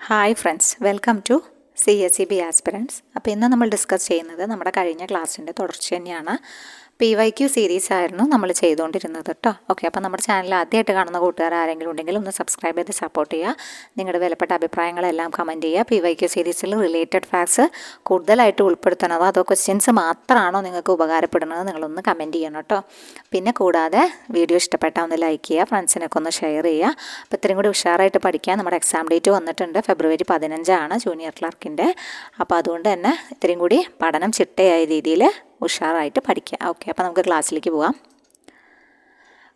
Hi friends, welcome to CSEB aspirants. അപ്പോൾ ഇന്ന് നമ്മൾ ഡിസ്കസ് ചെയ്യുന്നത് നമ്മുടെ കഴിഞ്ഞ ക്ലാസ്സിൻ്റെ തുടർച്ച തന്നെയാണ്. PYQ സീരീസ് ആയിരുന്നു നമ്മൾ ചെയ്തുകൊണ്ടിരുന്നത് കേട്ടോ. ഓക്കെ, അപ്പോൾ നമ്മുടെ ചാനൽ ആദ്യമായിട്ട് കാണുന്ന കൂട്ടുകാർ ആരെങ്കിലും ഉണ്ടെങ്കിൽ ഒന്ന് സബ്സ്ക്രൈബ് ചെയ്ത് സപ്പോർട്ട് ചെയ്യുക. നിങ്ങളുടെ വിലപ്പെട്ട അഭിപ്രായങ്ങളെല്ലാം കമൻറ്റ് ചെയ്യുക. PYQ സീരീസിൽ റിലേറ്റഡ് ഫാക്ട്സ് കൂടുതലായിട്ട് ഉൾപ്പെടുത്തണതോ അതോ ക്വസ്റ്റ്യൻസ് മാത്രമാണോ നിങ്ങൾക്ക് ഉപകാരപ്പെടുന്നത് നിങ്ങളൊന്ന് കമൻറ്റ് ചെയ്യണം കേട്ടോ. പിന്നെ കൂടാതെ വീഡിയോ ഇഷ്ടപ്പെട്ടാൽ ഒന്ന് ലൈക്ക് ചെയ്യുക, ഫ്രണ്ട്സിനൊക്കെ ഒന്ന് ഷെയർ ചെയ്യുക. അപ്പോൾ ഇത്രയും കൂടി ഉഷാറായിട്ട് പഠിക്കാൻ നമ്മുടെ എക്സാം ഡേറ്റ് വന്നിട്ടുണ്ട്. ഫെബ്രുവരി 15 ജൂനിയർ ക്ലർക്കിൻ്റെ. അപ്പോൾ അതുകൊണ്ട് തന്നെ ഇത്രയും കൂടി പഠനം ചിട്ടയായ രീതിയിൽ ഉഷാറായിട്ട് പഠിക്കുക. ഓക്കെ, അപ്പോൾ നമുക്ക് ക്ലാസ്സിലേക്ക് പോകാം.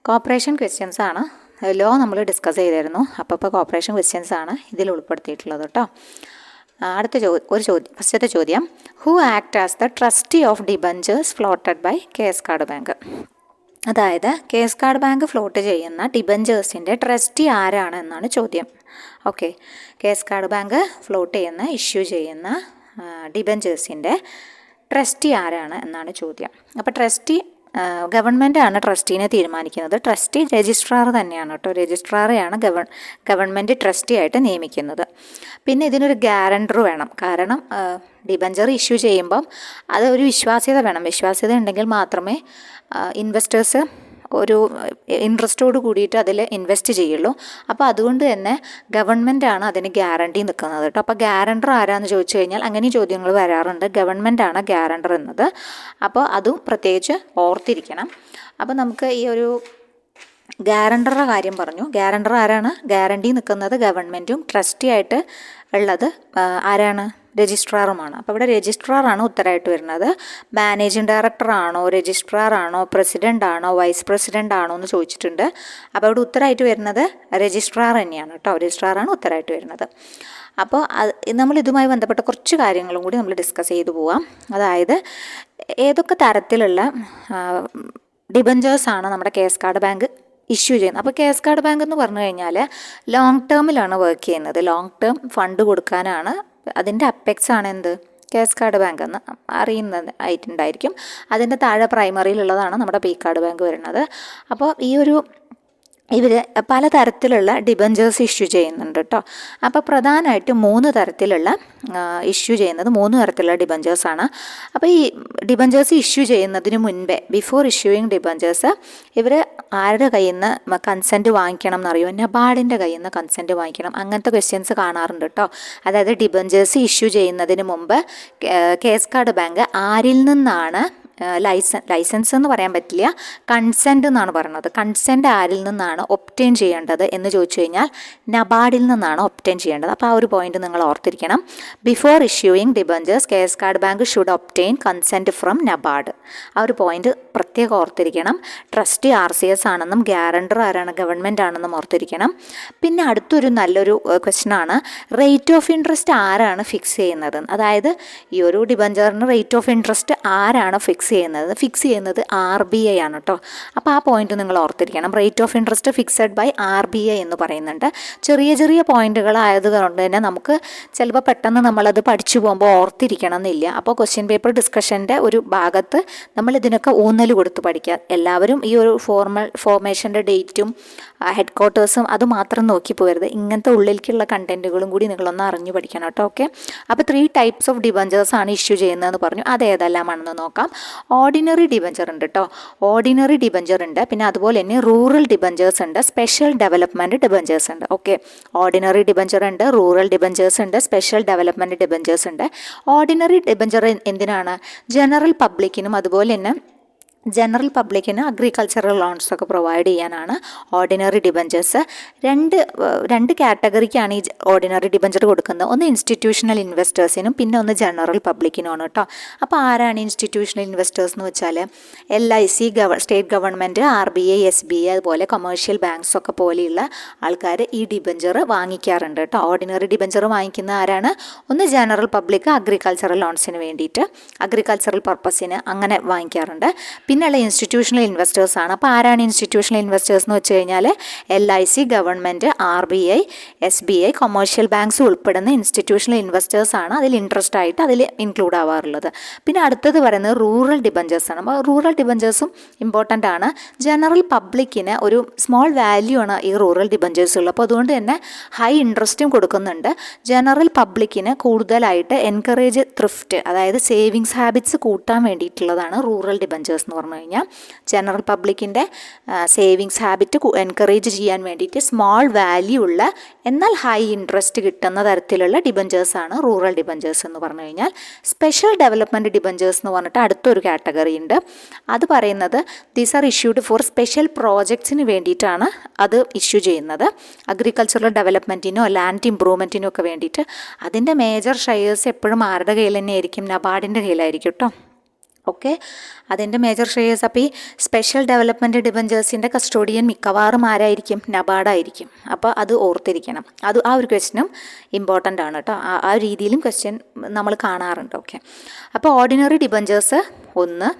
കോപ്പറേഷൻ ക്വസ്റ്റ്യൻസ് ആണ്. ലോ നമ്മൾ ഡിസ്കസ് ചെയ്തിരുന്നു. അപ്പോൾ കോപ്പറേഷൻ ക്വസ്റ്റ്യൻസ് ആണ് ഇതിൽ ഉൾപ്പെടുത്തിയിട്ടുള്ളത് കേട്ടോ. ഫസ്റ്റത്തെ ചോദ്യം, who act as the trustee of debentures floated by KS card bank? അതായത് കേസ് കാർഡ് ബാങ്ക് ഫ്ലോട്ട് ചെയ്യുന്ന ഡിബഞ്ചേഴ്സിൻ്റെ ട്രസ്റ്റി ആരാണ് എന്നാണ് ചോദ്യം. Okay, KS card bank float ചെയ്യുന്ന ഇഷ്യൂ ചെയ്യുന്ന ഡിബഞ്ചേഴ്സിൻ്റെ ട്രസ്റ്റി ആരാണ് എന്നാണ് ചോദ്യം. അപ്പോൾ ട്രസ്റ്റി ഗവൺമെൻറ്റാണ് ട്രസ്റ്റീനെ തീരുമാനിക്കുന്നത്. ട്രസ്റ്റി രജിസ്ട്രാർ തന്നെയാണ് കേട്ടോ. രജിസ്ട്രാറെയാണ് ഗവൺമെൻറ് ട്രസ്റ്റി ആയിട്ട് നിയമിക്കുന്നത്. പിന്നെ ഇതിനൊരു ഗ്യാരണ്ടർ വേണം. കാരണം ഡിബഞ്ചർ ഇഷ്യൂ ചെയ്യുമ്പം അത് ഒരു വിശ്വാസ്യത വേണം. വിശ്വാസ്യത ഉണ്ടെങ്കിൽ മാത്രമേ ഇൻവെസ്റ്റേഴ്സ് ഒരു ഇൻട്രസ്റ്റോട് കൂടിയിട്ട് അതിൽ ഇൻവെസ്റ്റ് ചെയ്യുള്ളൂ. അപ്പോൾ അതുകൊണ്ട് തന്നെ ഗവൺമെൻറ്റാണ് അതിന് ഗ്യാരണ്ടി നിൽക്കുന്നത് കേട്ടോ. അപ്പോൾ ഗ്യാരണ്ടർ ആരാന്ന് ചോദിച്ചു കഴിഞ്ഞാൽ അങ്ങനെ ചോദ്യങ്ങൾ വരാറുണ്ട്. ഗവൺമെൻറ്റാണ് ഗ്യാരണ്ടർ എന്നത്. അപ്പോൾ അതും പ്രത്യേകിച്ച് ഓർത്തിരിക്കണം. അപ്പോൾ നമുക്ക് ഈ ഒരു ഗ്യാരണ്ടറുടെ കാര്യം പറഞ്ഞു. ഗ്യാരണ്ടർ ആരാണ്? ഗ്യാരണ്ടി നിൽക്കുന്നത് ഗവൺമെൻറ്റും ട്രസ്റ്റി ആയിട്ട് ഉള്ളത് ആരാണ്? രജിസ്ട്രാറുമാണ്. അപ്പോൾ ഇവിടെ രജിസ്ട്രാറാണ് ഉത്തരമായിട്ട് വരുന്നത്. മാനേജിങ് ഡയറക്ടർ ആണോ, രജിസ്ട്രാർ ആണോ, പ്രസിഡൻ്റ് ആണോ, വൈസ് പ്രസിഡൻ്റ് ആണോ എന്ന് ചോദിച്ചിട്ടുണ്ട്. അപ്പോൾ ഇവിടെ ഉത്തരമായിട്ട് വരുന്നത് രജിസ്ട്രാർ തന്നെയാണ് കേട്ടോ. രജിസ്ട്രാറാണ് ഉത്തരമായിട്ട് വരുന്നത്. അപ്പോൾ നമ്മൾ ഇതുമായി ബന്ധപ്പെട്ട കുറച്ച് കാര്യങ്ങളും കൂടി നമ്മൾ ഡിസ്കസ് ചെയ്തു പോവാം. അതായത് ഏതൊക്കെ തരത്തിലുള്ള ഡിബഞ്ചേഴ്സാണ് നമ്മുടെ കേസ് കാർഡ് ബാങ്ക് ഇഷ്യൂ ചെയ്യുന്നത്. അപ്പോൾ കേസ് കാർഡ് ബാങ്ക് എന്ന് പറഞ്ഞു കഴിഞ്ഞാൽ ലോങ് ടേമിലാണ് വർക്ക് ചെയ്യുന്നത്. ലോങ് ടേം ഫണ്ട് കൊടുക്കാനാണ്. അതിൻ്റെ അപ്പെക്സ് ആണ് എന്ത്? കേസ് കാർഡ് ബാങ്ക് എന്ന് അറിയുന്നത് ആയിട്ടുണ്ടായിരിക്കും. അതിൻ്റെ താഴെ പ്രൈമറിയിലുള്ളതാണ് നമ്മുടെ പി കാർഡ് ബാങ്ക് വരുന്നത്. അപ്പോൾ ഇവർ പലതരത്തിലുള്ള ഡിബഞ്ചേഴ്സ് ഇഷ്യൂ ചെയ്യുന്നുണ്ട് കേട്ടോ. അപ്പോൾ പ്രധാനമായിട്ട് 3 തരത്തിലുള്ള ഇഷ്യൂ ചെയ്യുന്നത് 3 തരത്തിലുള്ള ഡിബഞ്ചേഴ്സാണ്. അപ്പോൾ ഈ ഡിബഞ്ചേഴ്സ് ഇഷ്യൂ ചെയ്യുന്നതിന് മുൻപേ, ബിഫോർ ഇഷ്യൂയിങ് ഡിബഞ്ചേഴ്സ്, ഇവർ ആരുടെ കയ്യിൽ നിന്ന് കൺസെൻറ്റ് വാങ്ങിക്കണം എന്നറിയോ? നബാർഡിൻ്റെ കയ്യിൽ നിന്ന് കൺസെൻറ്റ് വാങ്ങിക്കണം. അങ്ങനത്തെ ക്വസ്റ്റ്യൻസ് കാണാറുണ്ട് കേട്ടോ. അതായത് ഡിബഞ്ചേഴ്സ് ഇഷ്യൂ ചെയ്യുന്നതിന് മുമ്പ് കേസ് കാർഡ് ബാങ്ക് ആരിൽ നിന്നാണ് ലൈസൻസ് എന്ന് പറയാൻ പറ്റില്ല, കൺസെൻറ്റ് എന്നാണ് പറയുന്നത്. കൺസെൻറ്റ് ആരിൽ നിന്നാണ് ഒബ്റ്റെയിൻ ചെയ്യേണ്ടത് എന്ന് ചോദിച്ചു കഴിഞ്ഞാൽ നബാർഡിൽ നിന്നാണ് ഒബ്റ്റെയിൻ ചെയ്യേണ്ടത്. അപ്പോൾ ആ ഒരു പോയിന്റ് നിങ്ങൾ ഓർത്തിരിക്കണം. Before issuing debentures KS card bank should obtain consent from NABARD. ആ ഒരു പോയിന്റ് പ്രത്യേകം ഓർത്തിരിക്കണം. ട്രസ്റ്റി RCS ആണെന്നും ഗ്യാരണ്ടർ ആരാണ്? ഗവൺമെൻറ് ആണെന്നും ഓർത്തിരിക്കണം. പിന്നെ അടുത്തൊരു നല്ലൊരു ക്വസ്റ്റ്യനാണ്, റേറ്റ് ഓഫ് ഇൻട്രസ്റ്റ് ആരാണ് ഫിക്സ് ചെയ്യുന്നത്? അതായത് ഈ ഒരു ഡിബഞ്ചറിന് റേറ്റ് ഓഫ് ഇൻട്രസ്റ്റ് ആരാണ് ഫിക്സ് ചെയ്യുന്നത്? RBI ആണ് കേട്ടോ. അപ്പോൾ ആ പോയിന്റ് നിങ്ങൾ ഓർത്തിരിക്കണം. Rate of interest fixed by RBI എന്ന് പറയുന്നുണ്ട്. ചെറിയ ചെറിയ പോയിന്റുകളായതുകൊണ്ട് തന്നെ നമുക്ക് ചിലപ്പോൾ പെട്ടെന്ന് നമ്മളത് പഠിച്ചു പോകുമ്പോൾ ഓർത്തിരിക്കണം എന്നില്ല. അപ്പോൾ ക്വസ്റ്റ്യൻ പേപ്പർ ഡിസ്കഷൻ്റെ ഒരു ഭാഗത്ത് നമ്മൾ ഇതിനൊക്കെ ഊന്നൽ കൊടുത്ത് പഠിക്കുക. എല്ലാവരും ഈ ഒരു ഫോർമേഷൻ്റെ ഡേറ്റും ഹെഡ് ക്വാർട്ടേഴ്സും അത് മാത്രം നോക്കി പോകരുത്. ഇങ്ങനത്തെ ഉള്ളിലേക്കുള്ള കണ്ടൻറ്റുകളും കൂടി നിങ്ങളൊന്ന് അറിഞ്ഞു പഠിക്കണം കേട്ടോ. ഓക്കെ, അപ്പോൾ 3 ടൈപ്സ് ഓഫ് ഡിബഞ്ചേഴ്സ് ആണ് ഇഷ്യൂ ചെയ്യുന്നതെന്ന് പറഞ്ഞു. അത് ഏതെല്ലാമാണെന്ന് നോക്കാം. ഓർഡിനറി ഡിബഞ്ചർ ഉണ്ട് കേട്ടോ. ഓർഡിനറി ഡിബഞ്ചർ ഉണ്ട്. പിന്നെ അതുപോലെ തന്നെ റൂറൽ ഡിബഞ്ചേഴ്സ് ഉണ്ട്, സ്പെഷ്യൽ ഡെവലപ്മെൻറ്റ് ഡിബഞ്ചേഴ്സ് ഉണ്ട്. ഓക്കെ, ഓർഡിനറി ഡിബഞ്ചർ ഉണ്ട്, റൂറൽ ഡിബഞ്ചേഴ്സ് ഉണ്ട്, സ്പെഷ്യൽ ഡെവലപ്മെൻറ്റ് ഡിബഞ്ചേഴ്സ് ഉണ്ട്. ഓർഡിനറി ഡിബഞ്ചർ എന്തിനാണ്? ജനറൽ പബ്ലിക്കിനും അതുപോലെ തന്നെ ജനറൽ പബ്ലിക്കിന് അഗ്രികൾച്ചറൽ ലോൺസ് ഒക്കെ പ്രൊവൈഡ് ചെയ്യാനാണ് ഓർഡിനറി ഡിബഞ്ചേഴ്സ്. രണ്ട് കാറ്റഗറിക്കാണ് ഈ ഓർഡിനറി ഡിബഞ്ചർ കൊടുക്കുന്നത്. ഒന്ന് ഇൻസ്റ്റിറ്റ്യൂഷണൽ ഇൻവെസ്റ്റേഴ്സിനും പിന്നെ ഒന്ന് ജനറൽ പബ്ലിക്കിനുമാണ് കേട്ടോ. അപ്പോൾ ആരാണ് ഇൻസ്റ്റിറ്റ്യൂഷണൽ ഇൻവെസ്റ്റേഴ്സ് എന്ന് വെച്ചാൽ LIC, state government, RBI, SBI അതുപോലെ കൊമേഴ്ഷ്യൽ ബാങ്ക്സ് ഒക്കെ പോലെയുള്ള ആൾക്കാർ ഈ ഡിബഞ്ചർ വാങ്ങിക്കാറുണ്ട് കേട്ടോ. ഓർഡിനറി ഡിബഞ്ചർ വാങ്ങിക്കുന്ന ആരാണ്? ഒന്ന് ജനറൽ പബ്ലിക് അഗ്രികൾച്ചറൽ ലോൺസിന് വേണ്ടിയിട്ട്, അഗ്രികൾച്ചറൽ പർപ്പസിന് അങ്ങനെ വാങ്ങിക്കാറുണ്ട്. പിന്നെ പിന്നെയുള്ള ഇൻസ്റ്റിറ്റ്യൂഷണൽ ഇൻവെസ്റ്റേഴ്സാണ്. അപ്പോൾ ആരാണ് ഇൻസ്റ്റിറ്റ്യൂഷണൽ ഇൻവെസ്റ്റേഴ്സ് എന്ന് വെച്ച് കഴിഞ്ഞാൽ LIC, government, RBI, SBI, commercial banks ഉൾപ്പെടുന്ന ഇൻസ്റ്റിറ്റ്യൂഷണൽ ഇൻവെസ്റ്റേഴ്സാണ് അതിൽ ഇൻട്രസ്റ്റ് ആയിട്ട് അതിൽ ഇൻക്ലൂഡ് ആവാറുള്ളത്. പിന്നെ അടുത്തത് പറയുന്നത് റൂറൽ ഡിബഞ്ചേഴ്സാണ്. അപ്പോൾ റൂറൽ ഡിബഞ്ചേഴ്സും ഇമ്പോർട്ടൻ്റ് ആണ്. ജനറൽ പബ്ലിക്കിന് ഒരു സ്മോൾ വാല്യൂ ആണ് ഈ റൂറൽ ഡിബഞ്ചേഴ്സുകൾ. അപ്പോൾ അതുകൊണ്ട് തന്നെ ഹൈ ഇൻട്രസ്റ്റും കൊടുക്കുന്നുണ്ട്. ജനറൽ പബ്ലിക്കിന് കൂടുതലായിട്ട് എൻകറേജ് ത്രിഫ്റ്റ്, അതായത് സേവിങ്സ് ഹാബിറ്റ്സ് കൂട്ടാൻ വേണ്ടിയിട്ടുള്ളതാണ് റൂറൽ ഡിബഞ്ചേഴ്സ് എന്ന് പറഞ്ഞു കഴിഞ്ഞാൽ. ജനറൽ പബ്ലിക്കിൻ്റെ സേവിങ്സ് ഹാബിറ്റ് എൻകറേജ് ചെയ്യാൻ വേണ്ടിയിട്ട് സ്മോൾ വാല്യൂ ഉള്ള എന്നാൽ ഹൈ ഇൻട്രസ്റ്റ് കിട്ടുന്ന തരത്തിലുള്ള ഡിബഞ്ചേഴ്സാണ് റൂറൽ ഡിബഞ്ചേഴ്സ് എന്ന് പറഞ്ഞു കഴിഞ്ഞാൽ. സ്പെഷ്യൽ ഡെവലപ്മെൻറ്റ് ഡിബഞ്ചേഴ്സ് എന്ന് പറഞ്ഞിട്ട് അടുത്തൊരു കാറ്റഗറി ഉണ്ട്. അത് പറയുന്നത് these are issued for special പ്രോജക്ട്സിന് വേണ്ടിയിട്ടാണ് അത് ഇഷ്യൂ ചെയ്യുന്നത്. അഗ്രികൾച്ചറൽ ഡെവലപ്മെൻറ്റിനോ ലാൻഡ് ഇമ്പ്രൂവ്മെൻറ്റിനോ ഒക്കെ വേണ്ടിയിട്ട്. അതിൻ്റെ മേജർ ഷെയർസ് എപ്പോഴും ആരുടെ കയ്യിൽ തന്നെ ആയിരിക്കും? നബാർഡിൻ്റെ കയ്യിലായിരിക്കും കേട്ടോ. ഓക്കെ, അതിൻ്റെ മേജർ ഷെയർസ്. അപ്പോൾ ഈ സ്പെഷ്യൽ ഡെവലപ്മെൻറ്റ് ഡിബഞ്ചേഴ്സിൻ്റെ കസ്റ്റോഡിയൻ മിക്കവാറും ആരായിരിക്കും? നബാർഡായിരിക്കും. അപ്പോൾ അത് ഓർത്തിരിക്കണം. അത് ആ ഒരു ക്വസ്റ്റ്യനും ഇമ്പോർട്ടൻ്റ് ആണ് കേട്ടോ. ആ രീതിയിലും ക്വസ്റ്റ്യൻ നമ്മൾ കാണാറുണ്ട്. ഓക്കെ, അപ്പോൾ ഓർഡിനറി ഡിബഞ്ചേഴ്സ് ഒന്ന്,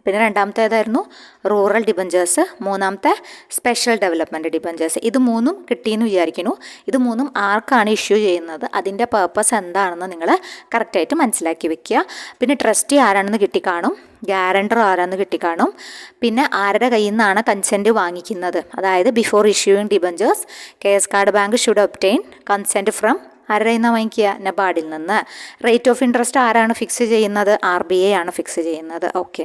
പിന്നെ രണ്ടാമത്തെ ഏതായിരുന്നു? റൂറൽ ഡിബഞ്ചേഴ്സ്, മൂന്നാമത്തെ സ്പെഷ്യൽ ഡെവലപ്മെൻറ്റ് ഡിബഞ്ചേഴ്സ്. ഇത് മൂന്നും കിട്ടിയെന്ന് വിചാരിക്കുന്നു. ഇത് മൂന്നും ആർക്കാണ് ഇഷ്യൂ ചെയ്യുന്നത്, അതിൻ്റെ പേർപ്പസ് എന്താണെന്ന് നിങ്ങൾ കറക്റ്റായിട്ട് മനസ്സിലാക്കി വെക്കുക. പിന്നെ ട്രസ്റ്റി ആരാണെന്ന് കിട്ടിക്കാണും, ഗ്യാരണ്ടർ ആരാണെന്ന് കിട്ടിക്കാണും, പിന്നെ ആരുടെ കയ്യിൽ നിന്നാണ് കൺസെൻറ്റ് വാങ്ങിക്കുന്നത്, അതായത് before issuing debentures KS card bank should obtain consent from ആരുടെ നിന്ന് വാങ്ങിക്കുക? നബാർഡിൽ നിന്ന്. റേറ്റ് ഓഫ് ഇൻട്രസ്റ്റ് ആരാണ് ഫിക്സ് ചെയ്യുന്നത്? RBI ആണ് ഫിക്സ് ചെയ്യുന്നത്. ഓക്കെ,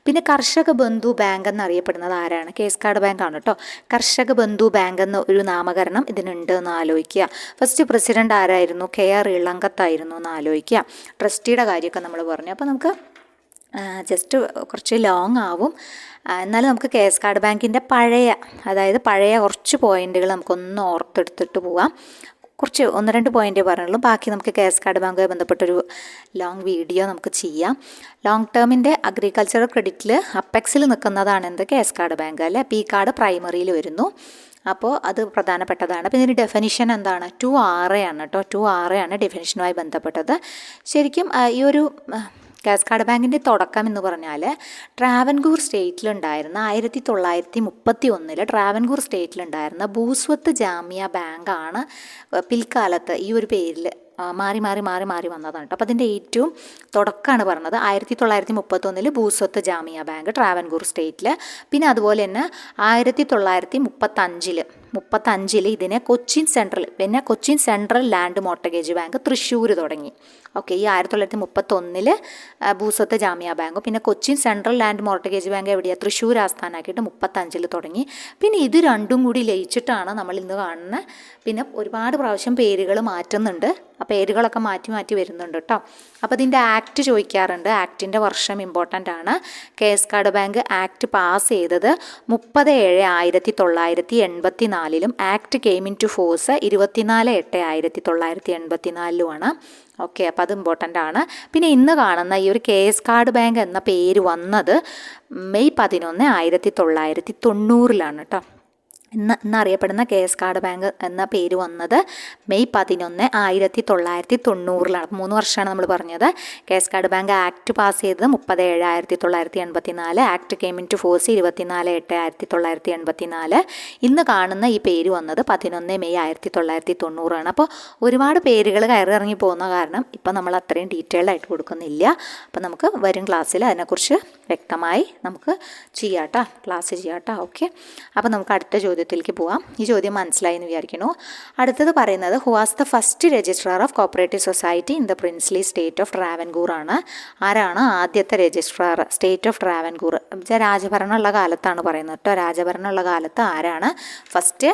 പിന്നെ കർഷക ബന്ധു ബാങ്ക് എന്നറിയപ്പെടുന്നത് ആരാണ്? KS കാർഡ് ബാങ്ക് ആണ് കേട്ടോ. കർഷക ബന്ധു ബാങ്ക് എന്ന ഒരു നാമകരണം ഇതിനുണ്ട് എന്ന് ആലോചിക്കുക. ഫസ്റ്റ് പ്രസിഡന്റ് ആരായിരുന്നു? KR ഇളങ്കത്തായിരുന്നു എന്ന് ആലോചിക്കുക. ട്രസ്റ്റിയുടെ കാര്യമൊക്കെ നമ്മൾ പറഞ്ഞു. അപ്പോൾ നമുക്ക് ജസ്റ്റ് കുറച്ച് ലോങ് ആവും, എന്നാലും നമുക്ക് KS കാർഡ് ബാങ്കിൻ്റെ പഴയ കുറച്ച് പോയിന്റുകൾ നമുക്കൊന്ന് ഓർത്തെടുത്തിട്ട് പോവാം. കുറച്ച് 1-2 പോയിൻ്റ് പറഞ്ഞുള്ളൂ. ബാക്കി നമുക്ക് KS കാർഡ് ബാങ്കുമായി ബന്ധപ്പെട്ടൊരു ലോങ് വീഡിയോ നമുക്ക് ചെയ്യാം. ലോങ് ടേമിൻ്റെ അഗ്രികൾച്ചറൽ ക്രെഡിറ്റിൽ അപ്പെക്സിൽ നിൽക്കുന്നതാണ് എന്ത്? KS കാർഡ് ബാങ്ക് അല്ലേ. P കാർഡ് പ്രൈമറിയിൽ വരുന്നു. അപ്പോൾ അത് പ്രധാനപ്പെട്ടതാണ്. പിന്നെ ഇതിന് ഡെഫിനിഷൻ എന്താണ്? 2RA ആണ് കേട്ടോ. 2RA ആണ് ഡെഫിനിഷനുമായി ബന്ധപ്പെട്ടത്. ശരിക്കും ഈ ഒരു KS കാർഡ് ബാങ്കിൻ്റെ തുടക്കം എന്ന് പറഞ്ഞാൽ ട്രാവൻകൂർ സ്റ്റേറ്റിലുണ്ടായിരുന്ന 1931 ട്രാവൻകൂർ സ്റ്റേറ്റിലുണ്ടായിരുന്ന ഭൂസ്വത്ത് ജാമിയ ബാങ്കാണ് പിൽക്കാലത്ത് ഈ ഒരു പേരിൽ മാറി വന്നതാണ് കേട്ടോ. അപ്പോൾ അതിൻ്റെ ഏറ്റവും തുടക്കമാണ് പറഞ്ഞത് 1931 ഭൂസ്വത്ത് ജാമിയ ബാങ്ക് ട്രാവൻകൂർ സ്റ്റേറ്റിൽ. പിന്നെ അതുപോലെ തന്നെ 1935 ഇതിനെ Cochin central land mortgage bank Thrissur തുടങ്ങി. ഓക്കെ, ഈ 1931 ഭൂസ്വത്ത് ജാമിയ ബാങ്കും പിന്നെ Cochin central land mortgage bank എവിടെയാണ്? തൃശ്ശൂർ ആസ്ഥാനമാക്കിയിട്ട് 35 തുടങ്ങി. പിന്നെ ഇത് രണ്ടും കൂടി ലയിച്ചിട്ടാണ് നമ്മൾ ഇന്ന് കാണുന്ന. പിന്നെ ഒരുപാട് പ്രാവശ്യം പേരുകൾ മാറ്റുന്നുണ്ട്. ആ പേരുകളൊക്കെ മാറ്റി വരുന്നുണ്ട് കേട്ടോ. അപ്പോൾ ഇതിൻ്റെ ആക്ട് ചോദിക്കാറുണ്ട്. ആക്ടിൻ്റെ വർഷം ഇമ്പോർട്ടൻ്റ് ആണ്. KS card bank act pass ചെയ്തത് 30/7/1984 act came into force 24/8/1984 okay, അപ്പോൾ അത് ഇമ്പോർട്ടൻ്റ് ആണ്. പിന്നെ ഇന്ന് കാണുന്ന ഈ ഒരു KS കാർഡ് ബാങ്ക് എന്ന പേര് വന്നത് മെയ് 11, 1990 കേട്ടോ. ഇന്നറിയപ്പെടുന്ന KS കാർഡ് ബാങ്ക് എന്ന പേര് വന്നത് മെയ് 11, 1990. 3 വർഷമാണ് നമ്മൾ പറഞ്ഞത്. KS card bank act pass ചെയ്തത് 30/7/1984. Act came into force 24/8/1984. ഇന്ന് കാണുന്ന ഈ പേര് വന്നത് 11 മെയ് 1990. അപ്പോൾ ഒരുപാട് പേരുകൾ കയറിറങ്ങി പോകുന്ന കാരണം ഇപ്പം നമ്മൾ അത്രയും ഡീറ്റെയിൽഡ് ആയിട്ട് കൊടുക്കുന്നില്ല. അപ്പോൾ നമുക്ക് വരും ക്ലാസ്സിൽ അതിനെക്കുറിച്ച് വ്യക്തമായി നമുക്ക് ക്ലാസ് ചെയ്യാട്ടോ. ഓക്കെ, അപ്പോൾ നമുക്ക് അടുത്ത ചോദ്യത്തിലേക്ക് പോവാം. ഈ ചോദ്യം മനസ്സിലായി എന്ന് വിചാരിക്കുന്നു. അടുത്തത് പറയുന്നത് who was the first registrar of cooperative society in the princely state of Travancore ആണ്. ആരാണ് ആദ്യത്തെ രജിസ്ട്രാർ സ്റ്റേറ്റ് ഓഫ് ട്രാവൻകൂർ? രാജഭരണമുള്ള കാലത്താണ് പറയുന്നത് കേട്ടോ. രാജഭരണമുള്ള കാലത്ത് ആരാണ് ഫസ്റ്റ്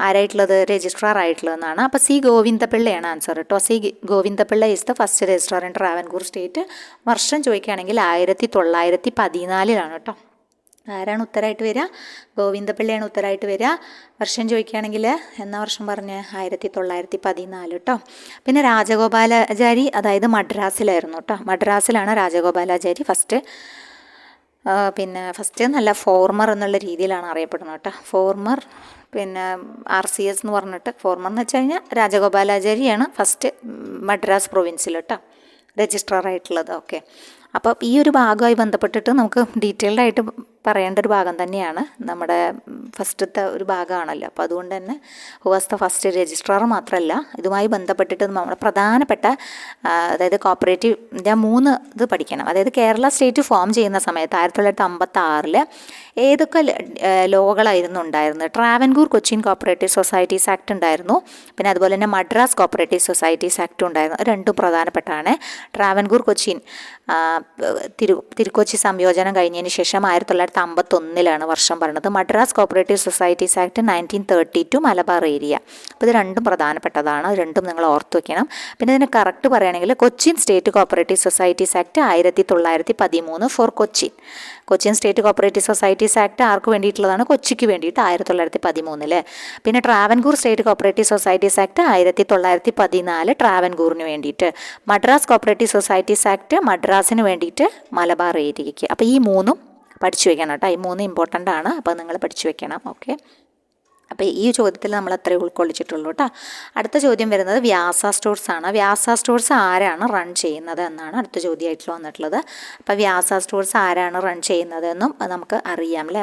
ആരായിട്ടുള്ളത്? രജിസ്ട്രാർ ആയിട്ടുള്ളതെന്നാണ്. അപ്പോൾ C ഗോവിന്ദപിള്ളയാണ് ആൻസർ കേട്ടോ. C Govinda Pillai is the first registrar in Travancore state. വർഷം ചോദിക്കുകയാണെങ്കിൽ 1914 കേട്ടോ. ആരാണ് ഉത്തരമായിട്ട് വരിക? ഗോവിന്ദപിള്ളയാണ് ഉത്തരമായിട്ട് വരിക. വർഷം ചോദിക്കുകയാണെങ്കിൽ എന്നാ വർഷം പറഞ്ഞ്? 1914 കേട്ടോ. പിന്നെ രാജഗോപാലാചാരി അതായത് മദ്രാസിലായിരുന്നു കേട്ടോ. മദ്രാസിലാണ് രാജഗോപാലാചാരി ഫസ്റ്റ് നല്ല ഫോർമർ എന്നുള്ള രീതിയിലാണ് അറിയപ്പെടുന്നത് കേട്ടോ. ഫോർമർ പിന്നെ RCS എന്ന് പറഞ്ഞിട്ട് ഫോർമർ എന്ന് വെച്ച് കഴിഞ്ഞാൽ രാജഗോപാലാചാരിയാണ് ഫസ്റ്റ് മദ്രാസ് പ്രൊവിൻസിൽ കേട്ടോ രജിസ്ട്രാർ ആയിട്ടുള്ളത്. ഓക്കെ, അപ്പോൾ ഈ ഒരു ഭാഗമായി ബന്ധപ്പെട്ടിട്ട് നമുക്ക് ഡീറ്റെയിൽഡ് ആയിട്ട് പറയേണ്ട ഒരു ഭാഗം തന്നെയാണ്. നമ്മുടെ ഫസ്റ്റത്തെ ഒരു ഭാഗമാണല്ലോ. അപ്പോൾ അതുകൊണ്ട് തന്നെ who was the first registrar മാത്രമല്ല, ഇതുമായി ബന്ധപ്പെട്ടിട്ട് നമ്മുടെ പ്രധാനപ്പെട്ട അതായത് കോപ്പറേറ്റീവിൻ്റെ 3 ഇത് പഠിക്കണം. അതായത് കേരള സ്റ്റേറ്റ് ഫോം ചെയ്യുന്ന സമയത്ത് 1956 ഏതൊക്കെ ലോകളായിരുന്നു ഉണ്ടായിരുന്നത്? Travancore Cochin cooperative societies act ഉണ്ടായിരുന്നു. പിന്നെ അതുപോലെ തന്നെ മദ്രാസ് കോപ്പറേറ്റീവ് സൊസൈറ്റീസ് ആക്ട് ഉണ്ടായിരുന്നു. രണ്ടും പ്രധാനപ്പെട്ടാണ്. ട്രാവൻകൂർ കൊച്ചിൻ തിരുക്കൊച്ചി സംയോജനം കഴിഞ്ഞതിന് ശേഷം 1951 വർഷം പറഞ്ഞത്. Madras cooperative societies act 1932 Malabar area. അപ്പോൾ ഇത് രണ്ടും പ്രധാനപ്പെട്ടതാണ്. രണ്ടും നിങ്ങൾ ഓർത്ത് വയ്ക്കണം. പിന്നെ ഇതിന് കറക്റ്റ് പറയുകയാണെങ്കിൽ Cochin state cooperative societies act 1913 for Cochin state cooperative societies act ആർക്ക് വേണ്ടിയിട്ടുള്ളതാണ്? കൊച്ചിക്ക് വേണ്ടിയിട്ട് 1913. പിന്നെ Travancore state cooperative societies act 1914 ട്രാവൻകൂറിന് വേണ്ടിയിട്ട്. മദ്രാസ് കോപ്പറേറ്റീവ് സൊസൈറ്റീസ് ആക്ട് മദ്രാസിന് വേണ്ടിയിട്ട് മലബാർ ഏരിയയ്ക്ക്. അപ്പോൾ ഈ 3 പഠിച്ചു വെക്കണം കേട്ടോ. ഈ 3 ഇമ്പോർട്ടൻ്റ് ആണ്. അപ്പോൾ നിങ്ങൾ പഠിച്ചു വെക്കണം. ഓക്കെ. അപ്പോൾ ഈ ചോദ്യത്തിൽ നമ്മൾ അത്രേ ഉൾക്കൊള്ളിച്ചിട്ടുള്ളൂ കേട്ടോ. അടുത്ത ചോദ്യം വരുന്നത് വ്യാസ സ്റ്റോഴ്സ് ആണ്. വ്യാസ സ്റ്റോഴ്സ് ആരാണ് റൺ ചെയ്യുന്നത് എന്നാണ് അടുത്ത ചോദ്യമായിട്ട് വന്നിട്ടുള്ളത്. അപ്പോൾ വ്യാസ സ്റ്റോഴ്സ് ആരാണ് റൺ ചെയ്യുന്നതെന്നും നമുക്ക് അറിയാം അല്ലേ.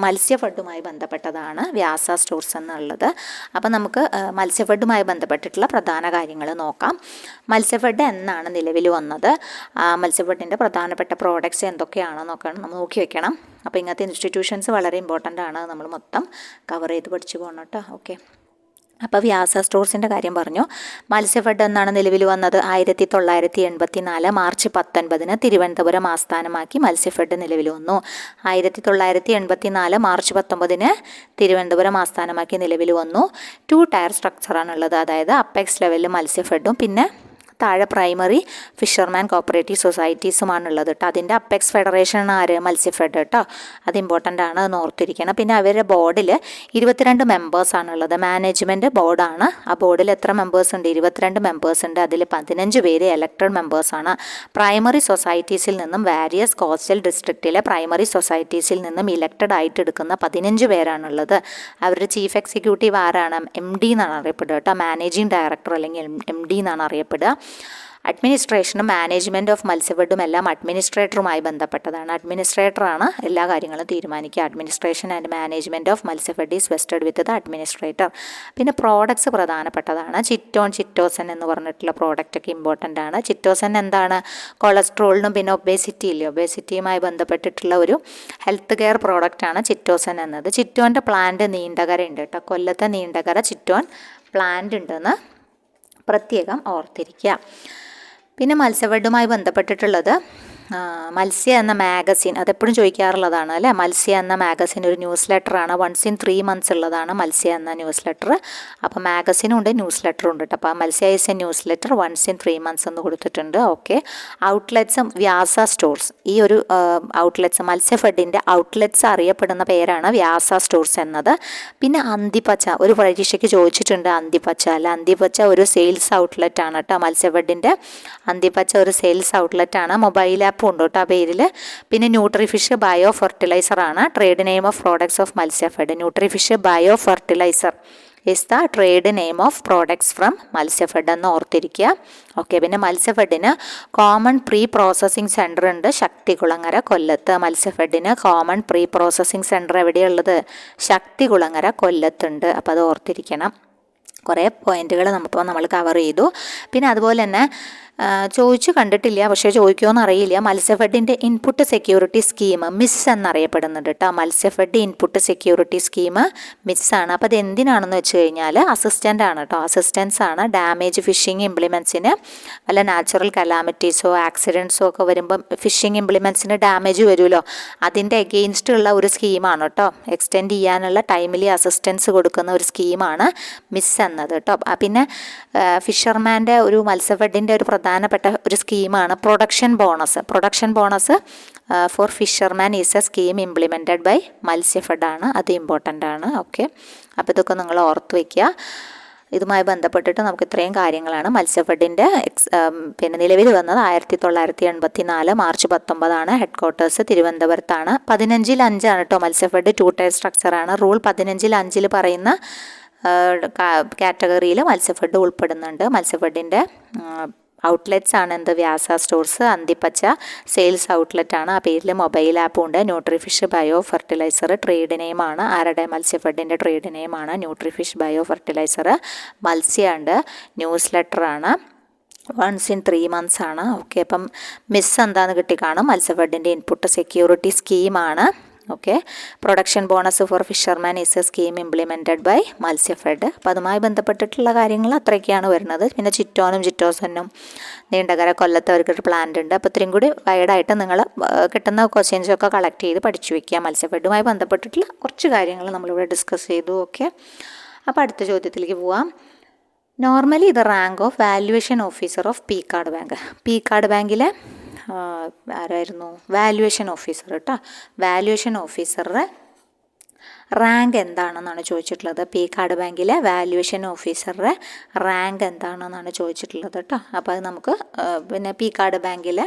മത്സ്യഫെഡുമായി ബന്ധപ്പെട്ടതാണ് വ്യാസ സ്റ്റോഴ്സ് എന്നുള്ളത്. അപ്പോൾ നമുക്ക് മത്സ്യഫെഡുമായി ബന്ധപ്പെട്ടിട്ടുള്ള പ്രധാന കാര്യങ്ങൾ നോക്കാം. മത്സ്യഫെഡ് എന്നാണ് നിലവിൽ വന്നത്? മത്സ്യഫെഡിൻ്റെ പ്രധാനപ്പെട്ട പ്രോഡക്റ്റ്സ് എന്തൊക്കെയാണെന്നൊക്കെ നമ്മൾ നോക്കി വെക്കണം. അപ്പോൾ ഇങ്ങനത്തെ ഇൻസ്റ്റിറ്റ്യൂഷൻസ് വളരെ ഇമ്പോർട്ടൻ്റ് ആണ്. നമ്മൾ മൊത്തം കവർ ചെയ്ത് പഠിച്ചു പോകണം കേട്ടോ. ഓക്കെ. അപ്പോൾ വ്യാസ സ്റ്റോഴ്സിൻ്റെ കാര്യം പറഞ്ഞു. മത്സ്യഫെഡ് എന്നാണ് നിലവിൽ വന്നത്? 1984 മാർച്ച് 19 തിരുവനന്തപുരം ആസ്ഥാനമാക്കി മത്സ്യഫെഡ് നിലവിൽ വന്നു. 1984 മാർച്ച് 19 തിരുവനന്തപുരം ആസ്ഥാനമാക്കി നിലവിൽ വന്നു. 2 ടയർ സ്ട്രക്ചറാണുള്ളത്. അതായത് അപ്പെക്സ് ലെവലിൽ മത്സ്യഫെഡും പിന്നെ താഴെ പ്രൈമറി ഫിഷർമാൻ കോപ്പറേറ്റീവ് സൊസൈറ്റീസുമാണുള്ളത് കേട്ടോ. അതിൻ്റെ അപ്പെക്സ് ഫെഡറേഷൻ ആര്? മത്സ്യഫെഡ് കേട്ടോ. അത് ഇമ്പോർട്ടൻ്റ് ആണ്, അത് ഓർത്തിരിക്കണം. പിന്നെ അവരുടെ ബോർഡിൽ 22 മെമ്പേഴ്സാണുള്ളത്. മാനേജ്മെൻറ്റ് ബോർഡാണ്. ആ ബോർഡിൽ എത്ര മെമ്പേഴ്സ് ഉണ്ട്? 22 മെമ്പേഴ്സ് ഉണ്ട്. അതിൽ 15 പേര് എലക്റ്റഡ് മെമ്പേഴ്സാണ്. പ്രൈമറി സൊസൈറ്റീസിൽ നിന്നും വാരിയസ് കോസ്റ്റൽ ഡിസ്ട്രിക്റ്റിലെ പ്രൈമറി സൊസൈറ്റീസിൽ നിന്നും ഇലക്റ്റഡ് ആയിട്ട് എടുക്കുന്ന 15 പേരാണുള്ളത്. അവരുടെ ചീഫ് എക്സിക്യൂട്ടീവ് ആരാണ്? MD എന്നാണ് അറിയപ്പെടുക കേട്ടോ. മാനേജിങ് ഡയറക്ടർ അല്ലെങ്കിൽ MD എന്നാണ് അറിയപ്പെടുക. അഡ്മിനിസ്ട്രേഷനും മാനേജ്മെൻറ്റ് ഓഫ് മത്സ്യഫെഡും എല്ലാം അഡ്മിനിസ്ട്രേറ്ററുമായി ബന്ധപ്പെട്ടതാണ്. അഡ്മിനിസ്ട്രേറ്ററാണ് എല്ലാ കാര്യങ്ങളും തീരുമാനിക്കുക. Administration and management of Matsyafed is vested with the administrator. പിന്നെ പ്രോഡക്ട്സ് പ്രധാനപ്പെട്ടതാണ്. ചിറ്റോസൻ എന്ന് പറഞ്ഞിട്ടുള്ള പ്രോഡക്റ്റൊക്കെ ഇമ്പോർട്ടൻ്റ് ആണ്. ചിറ്റോസൻ എന്താണ്? കൊളസ്ട്രോളിനും പിന്നെ ഒബേസിറ്റിയുമായി ബന്ധപ്പെട്ടിട്ടുള്ള ഒരു ഹെൽത്ത് കെയർ പ്രോഡക്റ്റാണ് ചിറ്റോസൻ എന്നത്. ചിറ്റോൻ്റെ പ്ലാന്റ് നീണ്ടകര ഉണ്ട് കേട്ടോ. കൊല്ലത്തെ നീണ്ടകര ചിറ്റോൻ പ്ലാന്റ് ഉണ്ടെന്ന് പ്രത്യേകം ഓർത്തിരിക്കുക. പിന്നെ മത്സ്യഫെഡുമായി ബന്ധപ്പെട്ടിട്ടുള്ളത് മത്സ്യ എന്ന മാഗസിൻ, അതെപ്പോഴും ചോദിക്കാറുള്ളതാണ് അല്ലേ. മത്സ്യ എന്ന മാഗസിൻ ഒരു ന്യൂസ് ലെറ്ററാണ്. 1 in 3 months ഉള്ളതാണ് മത്സ്യ എന്ന ന്യൂസ് ലെറ്റർ. അപ്പോൾ മാഗസിനും ഉണ്ട്, ന്യൂസ് ലെറ്ററും ഉണ്ട് കേട്ടോ. അപ്പോൾ മത്സ്യ is A news letter 1 in 3 months എന്ന് കൊടുത്തിട്ടുണ്ട്. ഓക്കെ. ഔട്ട്ലെറ്റ്സ് വ്യാസ സ്റ്റോഴ്സ്. ഈ ഒരു ഔട്ട്ലെറ്റ്സ് മത്സ്യഫെഡിൻ്റെ ഔട്ട്ലെറ്റ്സ് അറിയപ്പെടുന്ന പേരാണ് വ്യാസ സ്റ്റോഴ്സ് എന്നത്. പിന്നെ അന്തിപ്പച്ച ഒരു പരീക്ഷയ്ക്ക് ചോദിച്ചിട്ടുണ്ട്. അന്തിപ്പച്ച ഒരു സെയിൽസ് ഔട്ട്ലെറ്റ് ആണ് കേട്ടോ. മത്സ്യഫെഡിൻ്റെ അന്തിപ്പച്ച ഒരു സെയിൽസ് ഔട്ട്ലെറ്റ് ആണ്. മൊബൈൽ ആപ്പ് ഉണ്ട് കേട്ടോ ആ പേരിൽ. പിന്നെ ന്യൂട്രിഫിഷ് ബയോ ഫെർട്ടിലൈസർ ആണ് trade name of products of Matsyafed. Nutrifish bio fertiliser is the trade name of products from Matsyafed എന്ന് ഓർത്തിരിക്കുക. ഓക്കെ. പിന്നെ മത്സ്യഫെഡിന് കോമൺ പ്രീ പ്രോസസ്സിംഗ് സെൻറ്റർ ഉണ്ട് ശക്തികുളങ്ങര കൊല്ലത്ത്. മത്സ്യഫെഡിന് കോമൺ പ്രീ പ്രോസസ്സിംഗ് സെൻറ്റർ എവിടെയുള്ളത്? ശക്തികുളങ്ങര കൊല്ലത്തുണ്ട്. അപ്പോൾ അത് ഓർത്തിരിക്കണം. കുറേ പോയിന്റുകൾ നമ്മൾ കവർ ചെയ്തു. പിന്നെ അതുപോലെ തന്നെ ചോദിച്ചു കണ്ടിട്ടില്ല, പക്ഷേ ചോദിക്കുമോയെന്ന് അറിയില്ല. മത്സ്യഫെഡിൻ്റെ ഇൻപുട്ട് സെക്യൂരിറ്റി സ്കീം മിസ് എന്നറിയപ്പെടുന്നുണ്ട് കേട്ടോ. മത്സ്യഫെഡ് ഇൻപുട്ട് സെക്യൂരിറ്റി സ്കീം മിസ്സാണ്. അപ്പോൾ അത് എന്തിനാണെന്ന് വെച്ച് കഴിഞ്ഞാൽ അസിസ്റ്റൻ്റ് ആണ് കേട്ടോ. അസിസ്റ്റൻസ് ആണ്. ഡാമേജ് ഫിഷിംഗ് ഇംപ്ലിമെൻറ്റ്സിന് വല്ല നാച്ചുറൽ കലാമിറ്റീസോ ആക്സിഡൻസോ ഒക്കെ വരുമ്പം ഫിഷിംഗ് ഇംപ്ലിമെൻറ്റ്സിന് ഡാമേജ് വരുമല്ലോ, അതിൻ്റെ എഗെയിൻസ്റ്റ് ഉള്ള ഒരു സ്കീമാണ് കേട്ടോ. എക്സ്റ്റെൻഡ് ചെയ്യാനുള്ള ടൈമിലി അസിസ്റ്റൻസ് കൊടുക്കുന്ന ഒരു സ്കീമാണ് മിസ് എന്നത് കേട്ടോ. പിന്നെ ഫിഷർമാൻ്റെ ഒരു മത്സ്യഫെഡിൻ്റെ ഒരു പ്രധാനപ്പെട്ട ഒരു സ്കീമാണ് production bonus for fisherman is a scheme implemented by Matsyafed ആണ്. അത് ഇമ്പോർട്ടൻ്റ് ആണ്. ഓക്കെ. അപ്പോൾ ഇതൊക്കെ നിങ്ങൾ ഓർത്ത് വയ്ക്കുക. ഇതുമായി ബന്ധപ്പെട്ടിട്ട് നമുക്ക് ഇത്രയും കാര്യങ്ങളാണ്. മത്സ്യഫെഡിൻ്റെ പിന്നെ നിലവിൽ വന്നത് 1984 മാർച്ച് 19 ഹെഡ് ക്വാർട്ടേഴ്സ് തിരുവനന്തപുരത്താണ്. 15-5 കേട്ടോ മത്സ്യഫെഡ്. 2 ടയർ സ്ട്രക്ചറാണ്. റൂൾ 15-5 പറയുന്ന കാറ്റഗറിയിൽ മത്സ്യഫെഡ് ഉൾപ്പെടുന്നുണ്ട്. മത്സ്യഫെഡിൻ്റെ ഔട്ട്ലെറ്റ്സ് ആണ് എന്ത് Vyasa stores. Anthippacha sales outlet ആണ്, ആ പേരിൽ മൊബൈൽ ആപ്പും ഉണ്ട്. ന്യൂട്രിഫിഷ് ബയോ ഫെർട്ടിലൈസർ ട്രേഡ് നെയിമാണ്. ആരുടെ? മത്സ്യഫെഡിൻ്റെ ട്രേഡ് നെയിമാണ് ന്യൂട്രിഫിഷ് ബയോ ഫെർട്ടിലൈസർ. മത്സ്യമുണ്ട്. ന്യൂസ് ലെറ്റർ ആണ്. 1 in 3 months ആണ്. ഓക്കെ, അപ്പം മിസ് എന്താണെന്ന് കിട്ടിക്കാണും. മത്സ്യഫെഡിൻ്റെ ഇൻപുട്ട് സെക്യൂരിറ്റി സ്കീമാണ്. Okay, production bonus for fisherman is a scheme implemented by Matsyafed. അപ്പോൾ അതുമായി ബന്ധപ്പെട്ടിട്ടുള്ള കാര്യങ്ങൾ അത്രയൊക്കെയാണ് വരുന്നത്. പിന്നെ ചിറ്റോനും ചിറ്റോസനും നീണ്ടകര കൊല്ലത്ത് അവർക്കൊരു പ്ലാന്റ് ഉണ്ട്. അപ്പോൾ ഇത്രയും കൂടി വൈഡായിട്ട് നിങ്ങൾ കിട്ടുന്ന ക്വസ്റ്റ്യൻസൊക്കെ കളക്ട് ചെയ്ത് പഠിച്ചു വയ്ക്കുക. മത്സ്യഫെഡുമായി ബന്ധപ്പെട്ടിട്ടുള്ള കുറച്ച് കാര്യങ്ങൾ നമ്മളിവിടെ ഡിസ്കസ് ചെയ്തു. ഓക്കെ, അപ്പോൾ അടുത്ത ചോദ്യത്തിലേക്ക് പോവാം. നോർമലി ഇത് rank of valuation officer of PCARD bank. PCARD ബാങ്കിലെ ആരായിരുന്നു? വാല്യുവേഷൻ ഓഫീസർ കേട്ടോ. വാല്യുവേഷൻ ഓഫീസറുടെ റാങ്ക് എന്താണെന്നാണ് ചോദിച്ചിട്ടുള്ളത്. പീക്കാർഡ് ബാങ്കിലെ വാല്യുവേഷൻ ഓഫീസറുടെ റാങ്ക് എന്താണെന്നാണ് ചോദിച്ചിട്ടുള്ളത് കേട്ടോ. അപ്പോൾ അത് നമുക്ക് പിന്നെ പീക്കാർഡ് ബാങ്കിലെ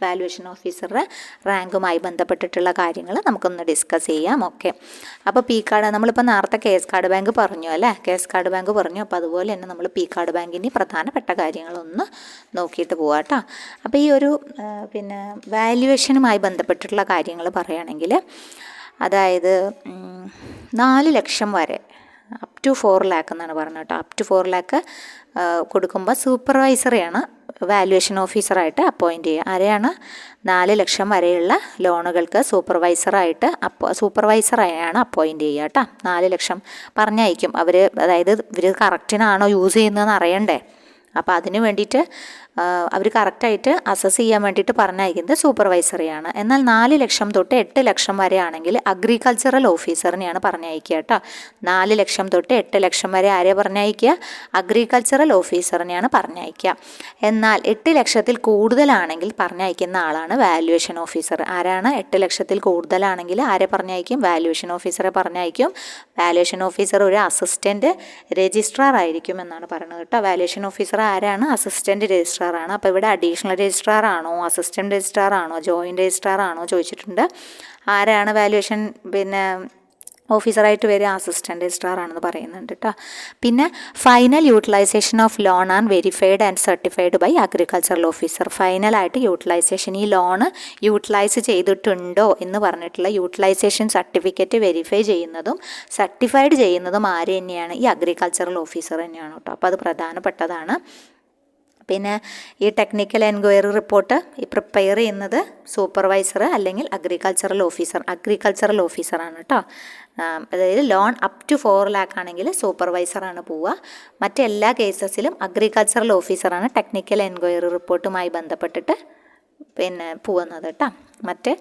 വാല്യുവേഷൻ ഓഫീസറുടെ റാങ്കുമായി ബന്ധപ്പെട്ടിട്ടുള്ള കാര്യങ്ങൾ നമുക്കൊന്ന് ഡിസ്കസ് ചെയ്യാം. ഓക്കെ, അപ്പോൾ പീക്കാർഡ് നമ്മളിപ്പോൾ നേരത്തെ കേസ് കാർഡ് ബാങ്ക് പറഞ്ഞു അല്ലേ, കേസ് കാർഡ് ബാങ്ക് പറഞ്ഞു. അപ്പോൾ അതുപോലെ തന്നെ നമ്മൾ പീക്കാർഡ് ബാങ്കിൻ്റെ പ്രധാനപ്പെട്ട കാര്യങ്ങളൊന്ന് നോക്കിയിട്ട് പോവാം കേട്ടോ. അപ്പോൾ ഈ ഒരു പിന്നെ വാല്യുവേഷനുമായി ബന്ധപ്പെട്ടിട്ടുള്ള കാര്യങ്ങൾ പറയുകയാണെങ്കിൽ, അതായത് 4 ലക്ഷം വരെ അപ് ടു 4 lakh എന്നാണ് പറഞ്ഞത് കേട്ടോ. അപ് ടു 4 lakh കൊടുക്കുമ്പോൾ സൂപ്പർവൈസറെയാണ് വാല്യുവേഷൻ ഓഫീസറായിട്ട് അപ്പോയിൻ്റ് ചെയ്യുക. ആരെയാണ്? 4 ലക്ഷം വരെയുള്ള ലോണുകൾക്ക് സൂപ്പർവൈസറായാണ് അപ്പോയിൻ്റ് ചെയ്യുക കേട്ടോ. 4 ലക്ഷം പറഞ്ഞയക്കും അവർ. അതായത് ഇവർ കറക്റ്റിനാണോ യൂസ് ചെയ്യുന്നതെന്ന് അറിയണ്ടേ. അപ്പോൾ അതിന് വേണ്ടിയിട്ട് അവർ കറക്റ്റായിട്ട് അസസ് ചെയ്യാൻ വേണ്ടിയിട്ട് പറഞ്ഞയക്കുന്നത് സൂപ്പർവൈസറെയാണ്. എന്നാൽ 4 ലക്ഷം തൊട്ട് 8 ലക്ഷം വരെ ആണെങ്കിൽ അഗ്രികൾച്ചറൽ ഓഫീസറിനെയാണ് പറഞ്ഞയക്കുക കേട്ടോ. 4 ലക്ഷം തൊട്ട് 8 ലക്ഷം വരെ ആരെയാണ് പറഞ്ഞയക്കുക? അഗ്രികൾച്ചറൽ ഓഫീസറിനെയാണ് പറഞ്ഞയക്കുക. എന്നാൽ 8 ലക്ഷത്തിൽ കൂടുതലാണെങ്കിൽ പറഞ്ഞയക്കുന്ന ആളാണ് വാല്യുവേഷൻ ഓഫീസർ. ആരാണ്? 8 ലക്ഷത്തിൽ കൂടുതലാണെങ്കിൽ ആരെ പറഞ്ഞയക്കും? വാല്യുവേഷൻ ഓഫീസറെ പറഞ്ഞയക്കും. വാല്യുവേഷൻ ഓഫീസർ ഒരു അസിസ്റ്റൻറ്റ് രജിസ്ട്രാർ ആയിരിക്കും എന്നാണ് പറയുന്നത് കേട്ടോ. വാല്യുവേഷൻ ഓഫീസർ ആരാണ്? അസിസ്റ്റൻറ്റ് രജിസ്ട്രാർ ആണ്. അപ്പോൾ ഇവിടെ അഡീഷണൽ രജിസ്ട്രാർ ആണോ, അസിസ്റ്റൻറ്റ് രജിസ്ട്രാർ ആണോ, ജോയിൻറ്റ് രജിസ്ട്രാർ ആണോ ചോദിച്ചിട്ടുണ്ട്. ആരാണ് വാല്യുവേഷൻ പിന്നെ ഓഫീസറായിട്ട് വരിക? അസിസ്റ്റൻറ്റ് രജിസ്ട്രാർ ആണെന്ന് പറയുന്നുണ്ട് കേട്ടോ. പിന്നെ final utilization of loan and verified and certified by agricultural officer. ഫൈനലായിട്ട് യൂട്ടിലൈസേഷൻ, ഈ ലോണ് യൂട്ടിലൈസ് ചെയ്തിട്ടുണ്ടോ എന്ന് പറഞ്ഞിട്ടുള്ള യൂട്ടിലൈസേഷൻ സർട്ടിഫിക്കറ്റ് വെരിഫൈ ചെയ്യുന്നതും സർട്ടിഫൈഡ് ചെയ്യുന്നതും ആര് തന്നെയാണ്? ഈ അഗ്രികൾച്ചറൽ ഓഫീസർ തന്നെയാണ് കേട്ടോ. അപ്പോൾ അത് പ്രധാനപ്പെട്ടതാണ്. പിന്നെ ഈ ടെക്നിക്കൽ എൻക്വയറി റിപ്പോർട്ട് പ്രിപ്പയർ ചെയ്യുന്നത് സൂപ്പർവൈസർ അല്ലെങ്കിൽ അഗ്രികൾച്ചറൽ ഓഫീസറാണ് കേട്ടോ. അതായത് ലോൺ അപ് ടു 4 lakh ആണെങ്കിൽ സൂപ്പർവൈസറാണ് പോവുക. മറ്റെല്ലാ കേസസിലും അഗ്രികൾച്ചറൽ ഓഫീസറാണ് ടെക്നിക്കൽ എൻക്വയറി റിപ്പോർട്ടുമായി ബന്ധപ്പെട്ടിട്ട് പിന്നെ പോകുന്നത് കേട്ടോ. മറ്റ്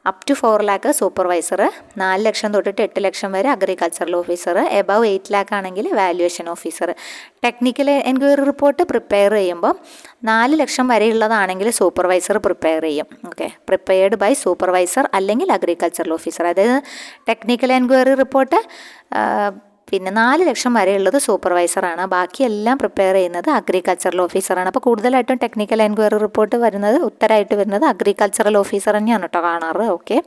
അപ് ടു 4 lakh സൂപ്പർവൈസർ, 4 ലക്ഷം തൊട്ടിട്ട് 8 ലക്ഷം വരെ അഗ്രികൾച്ചറൽ ഓഫീസർ, എബവ് 8 lakh ആണെങ്കിൽ valuation officer. Technical enquiry report prepare ചെയ്യുമ്പോൾ 4 ലക്ഷം വരെയുള്ളതാണെങ്കിൽ സൂപ്പർവൈസർ പ്രിപ്പയർ ചെയ്യും. ഓക്കെ, പ്രിപ്പയർഡ് ബൈ സൂപ്പർവൈസർ അല്ലെങ്കിൽ അഗ്രികൾച്ചറൽ ഓഫീസർ. അതായത് ടെക്നിക്കൽ എൻക്വയറി റിപ്പോർട്ട് പിന്നെ 4 ലക്ഷം വരെയുള്ളത് സൂപ്പർവൈസറാണ്. ബാക്കിയെല്ലാം പ്രിപ്പയർ ചെയ്യുന്നത് അഗ്രികൾച്ചറൽ ഓഫീസറാണ്. അപ്പോൾ കൂടുതലായിട്ടും ടെക്നിക്കൽ എൻക്വയറി റിപ്പോർട്ട് വരുന്നത് ഉത്തരമായിട്ട് വരുന്നത് അഗ്രികൾച്ചറൽ ഓഫീസർ തന്നെയാണ് കേട്ടോ കാണാറ്. ഓക്കെ,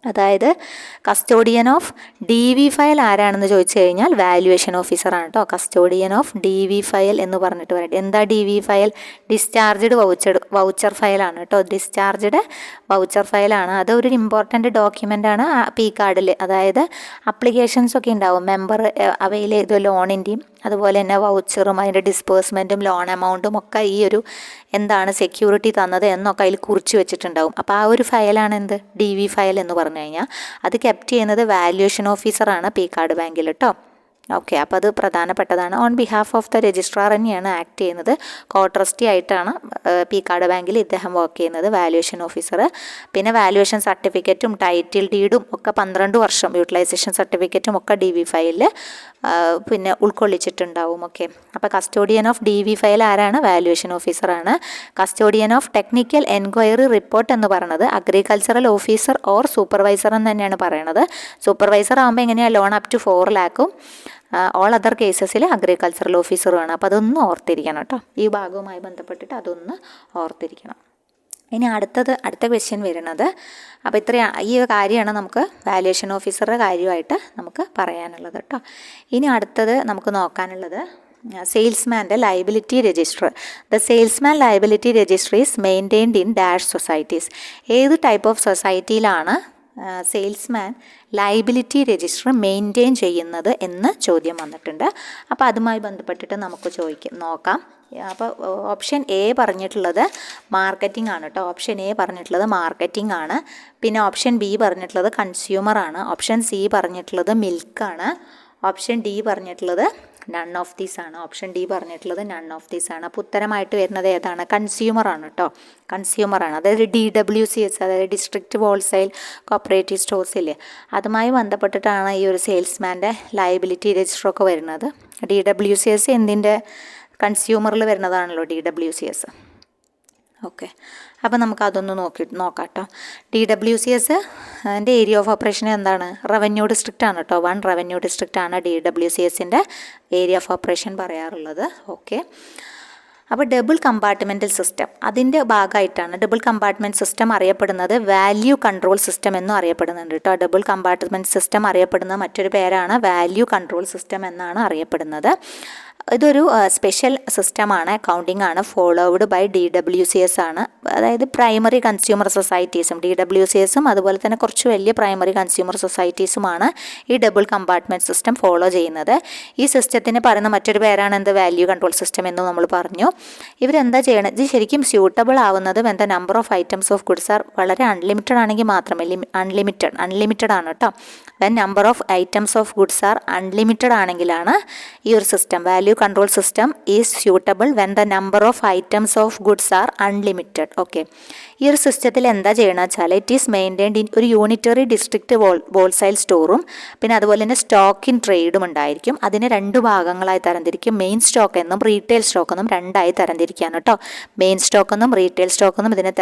അതായത് കസ്റ്റോഡിയൻ ഓഫ് DV ഫയൽ ആരാണെന്ന് ചോദിച്ചു കഴിഞ്ഞാൽ വാല്യുവേഷൻ ഓഫീസറാണ് കേട്ടോ. കസ്റ്റോഡിയൻ ഓഫ് DV ഫയൽ എന്ന് പറഞ്ഞിട്ട് പറയട്ടെ. എന്താ DV ഫയൽ? ഡിസ്ചാർജ്ഡ് വൗച്ചർ ഫയലാണ് കേട്ടോ. ഡിസ്ചാർജ്ഡ് വൗച്ചർ ഫയലാണ്. അതൊരു ഇമ്പോർട്ടൻ്റ് ഡോക്യുമെൻ്റാണ് പീക്കാർഡിൽ. അതായത് അപ്ലിക്കേഷൻസൊക്കെ ഉണ്ടാവും മെമ്പർ അവയിൽ ചെയ്ത ലോണിൻ്റെയും അതുപോലെ തന്നെ വൗച്ചറും അതിൻ്റെ ഡിസ്പേഴ്സ്മെൻറ്റും ലോൺ എമൗണ്ടും ഒക്കെ ഈ ഒരു എന്താണ് സെക്യൂരിറ്റി തന്നത് എന്നൊക്കെ അതിൽ കുറിച്ച് വെച്ചിട്ടുണ്ടാവും. അപ്പോൾ ആ ഒരു ഫയലാണ് എന്ത്? DV ഫയൽ എന്ന് പറഞ്ഞു കഴിഞ്ഞാൽ അത് കെപ്റ്റ് ചെയ്യുന്നത് വാല്യുവേഷൻ ഓഫീസറാണ് പീക്കാർഡ് ബാങ്കിൽ കേട്ടോ. ഓക്കെ, അപ്പോൾ അത് പ്രധാനപ്പെട്ടതാണ്. On behalf of the registrar തന്നെയാണ് ആക്ട് ചെയ്യുന്നത്. കോട്രസ്റ്റി ആയിട്ടാണ് പീക്കാർഡ് ബാങ്കിൽ ഇദ്ദേഹം വർക്ക് ചെയ്യുന്നത്, വാല്യുവേഷൻ ഓഫീസർ. പിന്നെ വാല്യുവേഷൻ സർട്ടിഫിക്കറ്റും ടൈറ്റിൽ ഡീഡും ഒക്കെ 12 വർഷം യൂട്ടിലൈസേഷൻ സർട്ടിഫിക്കറ്റും ഒക്കെ DV ഫയലിൽ പിന്നെ ഉൾക്കൊള്ളിച്ചിട്ടുണ്ടാവും. ഓക്കെ, അപ്പോൾ കസ്റ്റോഡിയൻ ഓഫ് DV ഫയൽ ആരാണ്? വാല്യുവേഷൻ ഓഫീസറാണ്. Custodian of technical enquiry report എന്ന് പറയുന്നത് അഗ്രികൾച്ചറൽ ഓഫീസർ ഓർ സൂപ്പർവൈസർ എന്ന് തന്നെയാണ് പറയണത്. സൂപ്പർവൈസർ ആകുമ്പോൾ എങ്ങനെയാണ്? Loan up to 4 lakh all other കേസസിൽ അഗ്രികൾച്ചറൽ ഓഫീസറുമാണ്. അപ്പോൾ അതൊന്ന് ഓർത്തിരിക്കണം കേട്ടോ. ഈ ഭാഗവുമായി ബന്ധപ്പെട്ടിട്ട് അതൊന്ന് ഓർത്തിരിക്കണം. ഇനി അടുത്ത ക്വസ്റ്റ്യൻ വരുന്നത്, അപ്പോൾ ഈ കാര്യമാണ് നമുക്ക് വാല്യുവേഷൻ ഓഫീസറുടെ കാര്യമായിട്ട് നമുക്ക് പറയാനുള്ളത് കേട്ടോ. ഇനി അടുത്തത് നമുക്ക് നോക്കാനുള്ളത് സെയിൽസ്മാൻ്റെ liability register. The salesman liability register is maintained in dash societies. ഏത് ടൈപ്പ് ഓഫ് സൊസൈറ്റിയിലാണ് സെയിൽസ്മാൻ ലയബിലിറ്റി രജിസ്റ്റർ മെയിൻറ്റെയിൻ ചെയ്യുന്നത് എന്ന് ചോദ്യം വന്നിട്ടുണ്ട്. അപ്പോൾ അതുമായി ബന്ധപ്പെട്ടിട്ട് നമുക്ക് നോക്കാം. അപ്പോൾ ഓപ്ഷൻ എ പറഞ്ഞിട്ടുള്ളത് മാർക്കറ്റിംഗ് ആണ് കേട്ടോ. ഓപ്ഷൻ എ പറഞ്ഞിട്ടുള്ളത് മാർക്കറ്റിംഗ് ആണ്. പിന്നെ ഓപ്ഷൻ ബി പറഞ്ഞിട്ടുള്ളത് കൺസ്യൂമർ ആണ്. ഓപ്ഷൻ സി പറഞ്ഞിട്ടുള്ളത് മിൽക്കാണ്. ഓപ്ഷൻ ഡി പറഞ്ഞിട്ടുള്ളത് നൺ ഓഫ് ദീസ് ആണ്. ഓപ്ഷൻ ഡി പറഞ്ഞിട്ടുള്ളത് നൺ ഓഫ് ദീസ് ആണ്. അപ്പോൾ ഉത്തരമായിട്ട് വരുന്നത് ഏതാണ്? കൺസ്യൂമർ ആണ് കേട്ടോ. കൺസ്യൂമർ ആണ്. അതായത് DWCS, അതായത് ഡിസ്ട്രിക്റ്റ് ഹോൾസെയിൽ കോപ്പറേറ്റീവ് സ്റ്റോഴ്സ് ഇല്ലേ, അതുമായി ബന്ധപ്പെട്ടിട്ടാണ് ഈ ഒരു സെയിൽസ്മാൻ്റെ ലയബിലിറ്റി രജിസ്റ്ററൊക്കെ വരുന്നത്. DWCS എന്തിൻ്റെ കൺസ്യൂമറിൽ വരുന്നതാണല്ലോ DWCS. ഓക്കെ, അപ്പോൾ നമുക്കതൊന്ന് നോക്കാം കേട്ടോ. DWCS ൻ്റെ ഏരിയ ഓഫ് ഓപ്പറേഷൻ എന്താണ്? റവന്യൂ ഡിസ്ട്രിക്റ്റ് ആണ് കേട്ടോ. 1 റവന്യൂ ഡിസ്ട്രിക്റ്റ് ആണ് DWCSൻ്റെ ഏരിയ ഓഫ് ഓപ്പറേഷൻ പറയാറുള്ളത്. ഓക്കെ, അപ്പോൾ ഡബിൾ കമ്പാർട്ട്മെൻറ്റൽ സിസ്റ്റം അതിൻ്റെ ഭാഗമായിട്ടാണ്. ഡബിൾ കമ്പാർട്ട്മെൻറ്റ് സിസ്റ്റം അറിയപ്പെടുന്നത് വാല്യൂ കൺട്രോൾ സിസ്റ്റം എന്നും അറിയപ്പെടുന്നുണ്ട് കേട്ടോ. ഡബിൾ കമ്പാർട്ട്മെൻറ്റ് സിസ്റ്റം അറിയപ്പെടുന്ന മറ്റൊരു പേരാണ് വാല്യൂ കൺട്രോൾ സിസ്റ്റം എന്നാണ് അറിയപ്പെടുന്നത്. ഇതൊരു സ്പെഷ്യൽ സിസ്റ്റമാണ്, അക്കൗണ്ടിംഗ് ആണ്, ഫോളോവ്ഡ് ബൈ DWCS ആണ്. അതായത് പ്രൈമറി കൺസ്യൂമർ സൊസൈറ്റീസും DWCSും അതുപോലെ തന്നെ കുറച്ച് വലിയ പ്രൈമറി കൺസ്യൂമർ സൊസൈറ്റീസുമാണ് ഈ ഡബിൾ കമ്പാർട്ട്മെൻറ്റ് സിസ്റ്റം ഫോളോ ചെയ്യുന്നത്. ഈ സിസ്റ്റത്തിന് പറയുന്ന മറ്റൊരു പേരാണ് എന്ത്? വാല്യൂ കൺട്രോൾ സിസ്റ്റം എന്ന് നമ്മൾ പറഞ്ഞു. ഇവരെന്താ ചെയ്യണത്? ഇത് ശരിക്കും സ്യൂട്ടബിൾ ആവുന്നതും എന്താ number of items of goods are വളരെ അൺലിമിറ്റഡ് ആണെങ്കിൽ മാത്രമേ. അൺലിമിറ്റഡ് ആണ് കേട്ടോ. When number of items of goods are unlimited ആണെങ്കിലാണ് ഈ ഒരു system value control system is suitable when the number of items of goods are unlimited. Okay, ഈ ഒരു സിസ്റ്റത്തിൽ എന്താ ചെയ്യണമെന്ന് വെച്ചാൽ ഇറ്റ് ഈസ് മെയിൻറ്റെയിൻഡ് ഇൻ ഒരു യൂണിറ്ററി ഡിസ്ട്രിക്റ്റ് ഹോൾസെയിൽ സ്റ്റോറും പിന്നെ അതുപോലെ തന്നെ സ്റ്റോക്ക് ഇൻ ട്രേഡും ഉണ്ടായിരിക്കും. അതിന് 2 ഭാഗങ്ങളായി തരംതിരിക്കും. മെയിൻ സ്റ്റോക്ക് എന്നും റീറ്റെയിൽ സ്റ്റോക്ക് എന്നും 2ആയി തരംതിരിക്കുകയാണ് കേട്ടോ. മെയിൻ സ്റ്റോക്ക് എന്നും റീറ്റെയിൽ സ്റ്റോക്ക് എന്നും ഇതിനെ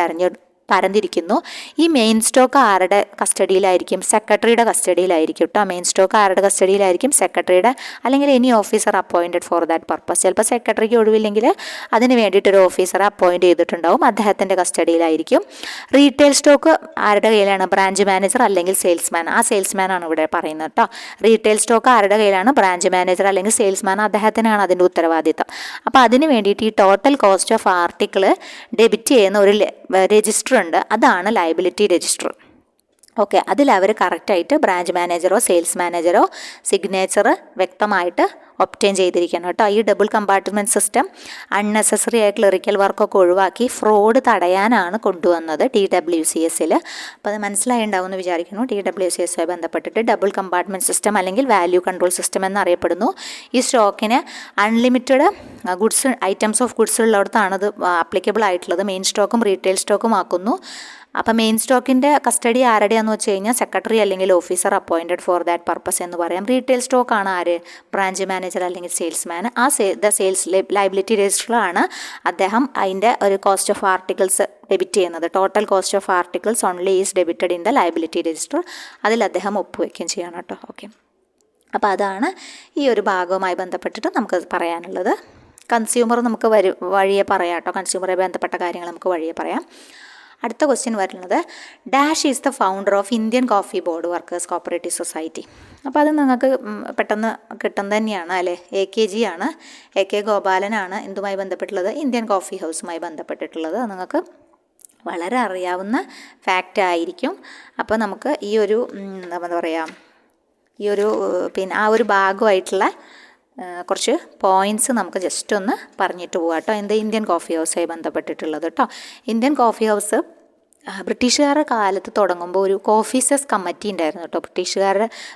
തരംതിരിക്കുന്നു. ഈ മെയിൻ സ്റ്റോക്ക് ആരുടെ കസ്റ്റഡിയിലായിരിക്കും? സെക്രട്ടറിയുടെ കസ്റ്റഡിയിലായിരിക്കും കേട്ടോ. മെയിൻ സ്റ്റോക്ക് ആരുടെ കസ്റ്റഡിയിലായിരിക്കും? സെക്രട്ടറിയുടെ, അല്ലെങ്കിൽ any officer appointed for that purpose. ചിലപ്പോൾ സെക്രട്ടറിക്ക് ഒഴിവില്ലെങ്കിൽ അതിന് വേണ്ടിയിട്ടൊരു ഓഫീസറെ അപ്പോയിൻറ്റ് ചെയ്തിട്ടുണ്ടാവും, അദ്ദേഹത്തിൻ്റെ കസ്റ്റഡിയിലായിരിക്കും. റീറ്റെയിൽ സ്റ്റോക്ക് ആരുടെ കയ്യിലാണ്? ബ്രാഞ്ച് മാനേജർ അല്ലെങ്കിൽ സെയിൽസ്മാൻ. ആ സെയിൽസ്മാനാണ് ഇവിടെ പറയുന്നത് കേട്ടോ. റീറ്റെയിൽ സ്റ്റോക്ക് ആരുടെ കയ്യിലാണ്? ബ്രാഞ്ച് മാനേജർ അല്ലെങ്കിൽ സെയിൽസ്മാൻ, അദ്ദേഹത്തിനാണ് അതിൻ്റെ ഉത്തരവാദിത്തം. അപ്പോൾ അതിന് വേണ്ടിയിട്ട് ഈ total cost of article debit ചെയ്യുന്ന ഒരു രജിസ്റ്റർ ഉണ്ട്, അതാണ് ലയബിലിറ്റി രജിസ്റ്റർ. ഓക്കെ, അതിൽ അവർ കറക്റ്റായിട്ട് ബ്രാഞ്ച് മാനേജറോ സെയിൽസ് മാനേജറോ സിഗ്നേച്ചർ വ്യക്തമായിട്ട് ഒബ്റ്റെയിൻ ചെയ്തിരിക്കണം കേട്ടോ. ഈ ഡബിൾ കമ്പാർട്ട്മെൻറ്റ് സിസ്റ്റം അൺനെസസറി ആയ ക്ലറിക്കൽ വർക്കൊക്കെ ഒഴിവാക്കി ഫ്രോഡ് തടയാനാണ് കൊണ്ടുവന്നത് DWCSൽ. അപ്പോൾ അത് മനസ്സിലായിട്ടുണ്ടാവുമെന്ന് വിചാരിക്കുന്നു. DWCSമായി ബന്ധപ്പെട്ടിട്ട് ഡബിൾ കമ്പാർട്ട്മെൻറ്റ് സിസ്റ്റം അല്ലെങ്കിൽ വാല്യൂ കൺട്രോൾ സിസ്റ്റം എന്നറിയപ്പെടുന്നു. ഈ സ്റ്റോക്കിന് അൺലിമിറ്റഡ് ഐറ്റംസ് ഓഫ് ഗുഡ്സ് ഉള്ളിടത്താണ് ഇത് ആപ്ലിക്കബിൾ ആയിട്ടുള്ളത്. മെയിൻ സ്റ്റോക്കും റീറ്റെയിൽ സ്റ്റോക്കും ആക്കുന്നു. അപ്പോൾ മെയിൻ സ്റ്റോക്കിൻ്റെ കസ്റ്റഡി ആരുടെയാണെന്ന് വെച്ച് കഴിഞ്ഞാൽ സെക്രട്ടറി അല്ലെങ്കിൽ officer appointed for that purpose എന്ന് പറയാം. റീറ്റെയിൽ സ്റ്റോക്കാണ് ആര്? ബ്രാഞ്ച് മാനേജർ അല്ലെങ്കിൽ സെയിൽസ്മാൻ. ആ സെയിൽസ് ലയബിലിറ്റി രജിസ്റ്ററിലാണ് അദ്ദേഹം അതിൻ്റെ ഒരു കോസ്റ്റ് ഓഫ് ആർട്ടിക്കിൾസ് ഡെബിറ്റ് ചെയ്യുന്നത്. Total cost of articles only is debited in the liability register. അതിൽ അദ്ദേഹം ഒപ്പുവയ്ക്കുകയും ചെയ്യണം കേട്ടോ. ഓക്കെ, അപ്പോൾ അതാണ് ഈ ഒരു ഭാഗവുമായി ബന്ധപ്പെട്ടിട്ട് നമുക്ക് പറയാനുള്ളത്. കൺസ്യൂമർ നമുക്ക് വഴിയെ പറയാം കേട്ടോ. കൺസ്യൂമറെ ബന്ധപ്പെട്ട കാര്യങ്ങൾ നമുക്ക് വഴിയെ പറയാം. അടുത്ത ക്വസ്റ്റ്യൻ വരുന്നത് dash is the founder of Indian coffee board workers cooperative society. അപ്പോൾ അത് നിങ്ങൾക്ക് പെട്ടെന്ന് കിട്ടുന്നത് തന്നെയാണ് അല്ലേ. AKG ആണ്, AK ഗോപാലനാണ് എന്തുമായി ബന്ധപ്പെട്ടുള്ളത്? ഇന്ത്യൻ കോഫി ഹൗസുമായി ബന്ധപ്പെട്ടിട്ടുള്ളത്. അത് നിങ്ങൾക്ക് വളരെ അറിയാവുന്ന ഫാക്റ്റ് ആയിരിക്കും. അപ്പോൾ നമുക്ക് ഈ ഒരു എന്താ പറയുക, ഈ ഒരു പിന്നെ ആ ഒരു ഭാഗമായിട്ടുള്ള കുറച്ച് പോയിൻറ്റ്സ് നമുക്ക് ജസ്റ്റ് ഒന്ന് പറഞ്ഞിട്ട് പോകാം കേട്ടോ. എന്ത്? ഇന്ത്യൻ കോഫി ഹൗസുമായി ബന്ധപ്പെട്ടിട്ടുള്ളത് കേട്ടോ. ഇന്ത്യൻ കോഫി ഹൗസ് ബ്രിട്ടീഷുകാരുടെ കാലത്ത് തുടങ്ങുമ്പോൾ ഒരു കോഫീസേഴ്സ് കമ്മിറ്റി ഉണ്ടായിരുന്നു കേട്ടോ.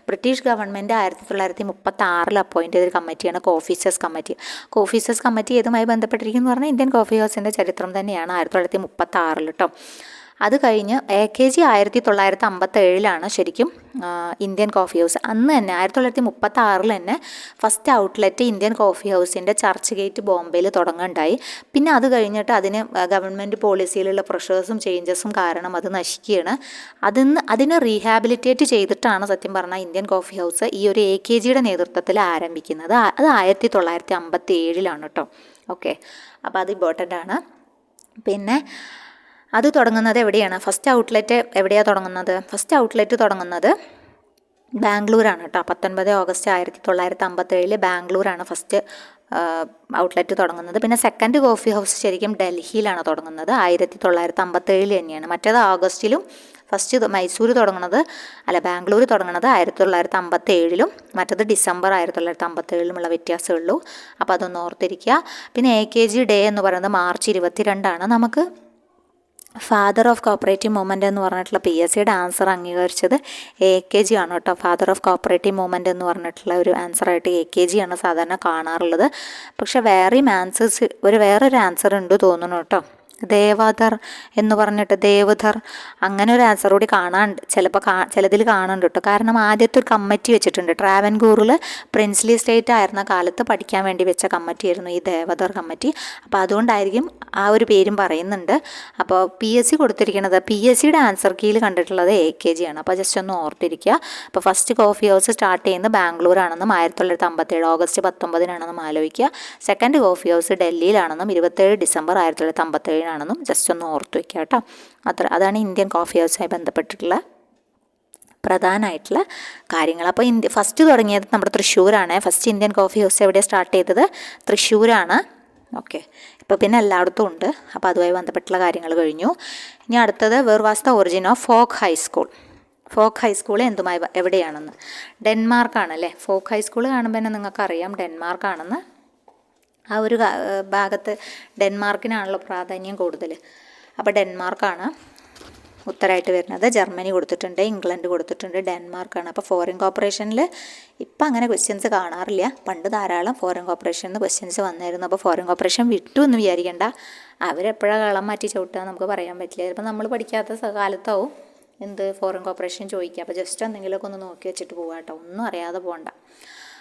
ബ്രിട്ടീഷ് ഗവൺമെൻറ് 1936 അപ്പോയിൻ്റ് ചെയ്തൊരു കമ്മിറ്റിയാണ് കോഫീസേഴ്സ് കമ്മിറ്റി. കോഫീസേഴ്സ് കമ്മിറ്റി ഏതുമായി ബന്ധപ്പെട്ടിരിക്കുന്നു പറഞ്ഞാൽ ഇന്ത്യൻ കോഫി ഹൗസിൻ്റെ ചരിത്രം തന്നെയാണ് 1936 കേട്ടോ. അത് കഴിഞ്ഞ് AKG 1957 ശരിക്കും ഇന്ത്യൻ കോഫി ഹൗസ്. അന്ന് തന്നെ 1936 തന്നെ ഫസ്റ്റ് ഔട്ട്ലെറ്റ് ഇന്ത്യൻ കോഫി ഹൗസിൻ്റെ ചർച്ച് ഗേറ്റ് ബോംബെയിൽ തുടങ്ങുകയുണ്ടായി. പിന്നെ അത് കഴിഞ്ഞിട്ട് അതിന് ഗവൺമെൻറ് പോളിസിയിലുള്ള പ്രഷേഴ്സും ചേഞ്ചസും കാരണം അത് നശിക്കുകയാണ്. അതിനെ റീഹാബിലിറ്റേറ്റ് ചെയ്തിട്ടാണ് സത്യം പറഞ്ഞാൽ ഇന്ത്യൻ കോഫി ഹൗസ് ഈ ഒരു AKGയുടെ നേതൃത്വത്തിൽ ആരംഭിക്കുന്നത്. അത് 1957 കേട്ടോ. ഓക്കെ, അപ്പോൾ അത് ഇമ്പോർട്ടൻ്റ് ആണ്. പിന്നെ അത് തുടങ്ങുന്നത് എവിടെയാണ്? ഫസ്റ്റ് ഔട്ട്ലെറ്റ് എവിടെയാണ് തുടങ്ങുന്നത്? ഫസ്റ്റ് ഔട്ട്ലെറ്റ് തുടങ്ങുന്നത് ബാംഗ്ലൂരാണ് കേട്ടോ. 19 ഓഗസ്റ്റ് 1957 ബാംഗ്ലൂരാണ് ഫസ്റ്റ് ഔട്ട്ലെറ്റ് തുടങ്ങുന്നത്. പിന്നെ സെക്കൻഡ് കോഫി ഹൗസ് ശരിക്കും ഡൽഹിയിലാണ് തുടങ്ങുന്നത്, 1957 തന്നെയാണ്. മറ്റേത് ആഗസ്റ്റിലും, ഫസ്റ്റ് മൈസൂർ തുടങ്ങുന്നത് ബാംഗ്ലൂർ തുടങ്ങുന്നത് 1957, മറ്റത് ഡിസംബർ 1957 വ്യത്യാസമുള്ളൂ. അപ്പോൾ അതൊന്ന് ഓർത്തിരിക്കുക. പിന്നെ AKG ഡേ എന്ന് പറയുന്നത് മാർച്ച് 22 നമുക്ക് ഫാദർ ഓഫ് കോപ്പറേറ്റീവ് മൂവ്മെൻ്റ് എന്ന് പറഞ്ഞിട്ടുള്ള PSCയുടെ ആൻസർ അംഗീകരിച്ചത് AKG ആണ് കേട്ടോ. ഫാദർ ഓഫ് കോപ്പറേറ്റീവ് മൂവ്മെൻ്റ് എന്ന് പറഞ്ഞിട്ടുള്ള ഒരു ആൻസറായിട്ട് AKG ആണ് സാധാരണ കാണാറുള്ളത്. പക്ഷെ വേറെയും ആൻസേഴ്സ് വേറൊരു ആൻസർ ഉണ്ട് തോന്നുന്നു കേട്ടോ. ദേവധർ എന്ന് പറഞ്ഞിട്ട്, ദേവധർ, അങ്ങനെ ഒരു ആൻസർ കൂടി കാണാണ്ട് ചിലപ്പോൾ ചിലതിൽ കാണുന്നുണ്ട് കേട്ടോ. കാരണം ആദ്യത്തെ ഒരു കമ്മിറ്റി വെച്ചിട്ടുണ്ട്, ട്രാവൻകൂറിൽ പ്രിൻസ്ലി സ്റ്റേറ്റ് ആയിരുന്ന കാലത്ത് പഠിക്കാൻ വേണ്ടി വെച്ച കമ്മിറ്റിയായിരുന്നു ഈ ദേവധർ കമ്മിറ്റി. അപ്പോൾ അതുകൊണ്ടായിരിക്കും ആ ഒരു പേരും പറയുന്നുണ്ട്. അപ്പോൾ PSC കൊടുത്തിരിക്കുന്നത്, PSCയുടെ ആൻസർ കീയിൽ കണ്ടിട്ടുള്ളത് AKG ആണ്. അപ്പോൾ ജസ്റ്റ് ഒന്ന് ഓർത്തിരിക്കുക. അപ്പോൾ ഫസ്റ്റ് കോഫി ഹൗസ് സ്റ്റാർട്ട് ചെയ്യുന്നത് ബാംഗ്ലൂരാണെന്നും 1957 ഓഗസ്റ്റ് 19 ആലോചിക്കുക. സെക്കൻഡ് കോഫി ഹൗസ് ഡൽഹിയിലാണെന്നും 27 ഡിസംബർ 1957 ആണെന്നും ജസ്റ്റ് ഒന്ന് ഓർത്ത് വയ്ക്കുക കേട്ടോ. അതാണ് ഇന്ത്യൻ കോഫി ഹൗസുമായി ബന്ധപ്പെട്ടിട്ടുള്ള പ്രധാനമായിട്ടുള്ള കാര്യങ്ങൾ. അപ്പോൾ ഫസ്റ്റ് തുടങ്ങിയത് നമ്മുടെ തൃശ്ശൂരാണ്. ഫസ്റ്റ് ഇന്ത്യൻ കോഫി ഹൗസ് എവിടെ സ്റ്റാർട്ട് ചെയ്തത്? തൃശ്ശൂരാണ്. ഓക്കെ, ഇപ്പോൾ പിന്നെ എല്ലായിടത്തും ഉണ്ട്. അപ്പോൾ അതുമായി ബന്ധപ്പെട്ടുള്ള കാര്യങ്ങൾ കഴിഞ്ഞു. ഇനി അടുത്തത്, where was the origin of folk high school. Folk high school എവിടെയാണെന്ന്? ഡെൻമാർക്കാണല്ലേ. ഫോക്ക് ഹൈസ്കൂൾ കാണുമ്പോൾ തന്നെ നിങ്ങൾക്കറിയാം ഡെൻമാർക്കാണെന്ന്. ആ ഒരു ഭാഗത്ത് ഡെൻമാർക്കിനാണല്ലോ പ്രാധാന്യം കൂടുതൽ. അപ്പോൾ ഡെൻമാർക്കാണ് ഉത്തരമായിട്ട് വരുന്നത്. ജർമ്മനി കൊടുത്തിട്ടുണ്ട്, ഇംഗ്ലണ്ട് കൊടുത്തിട്ടുണ്ട്, ഡെൻമാർക്കാണ്. അപ്പോൾ ഫോറിൻ കോർപ്പറേഷനിൽ ഇപ്പം അങ്ങനെ ക്വസ്റ്റ്യൻസ് കാണാറില്ല. പണ്ട് ധാരാളം ഫോറിൻ കോർപ്പറേഷനിൽ നിന്ന് ക്വസ്റ്റ്യൻസ് വന്നായിരുന്നു. അപ്പോൾ ഫോറിൻ കോർപ്പറേഷൻ വിട്ടു എന്ന് വിചാരിക്കേണ്ട, അവരെപ്പോഴാണ് കളം മാറ്റി ചവിട്ടുക നമുക്ക് പറയാൻ പറ്റില്ല. ചിലപ്പോൾ നമ്മൾ പഠിക്കാത്ത കാലത്താവും ഫോറിൻ കോർപ്പറേഷൻ ചോദിക്കുക. അപ്പോൾ ജസ്റ്റ് എന്തെങ്കിലുമൊക്കെ ഒന്ന് നോക്കി വെച്ചിട്ട് പോകാം കേട്ടോ, ഒന്നും അറിയാതെ പോകണ്ട.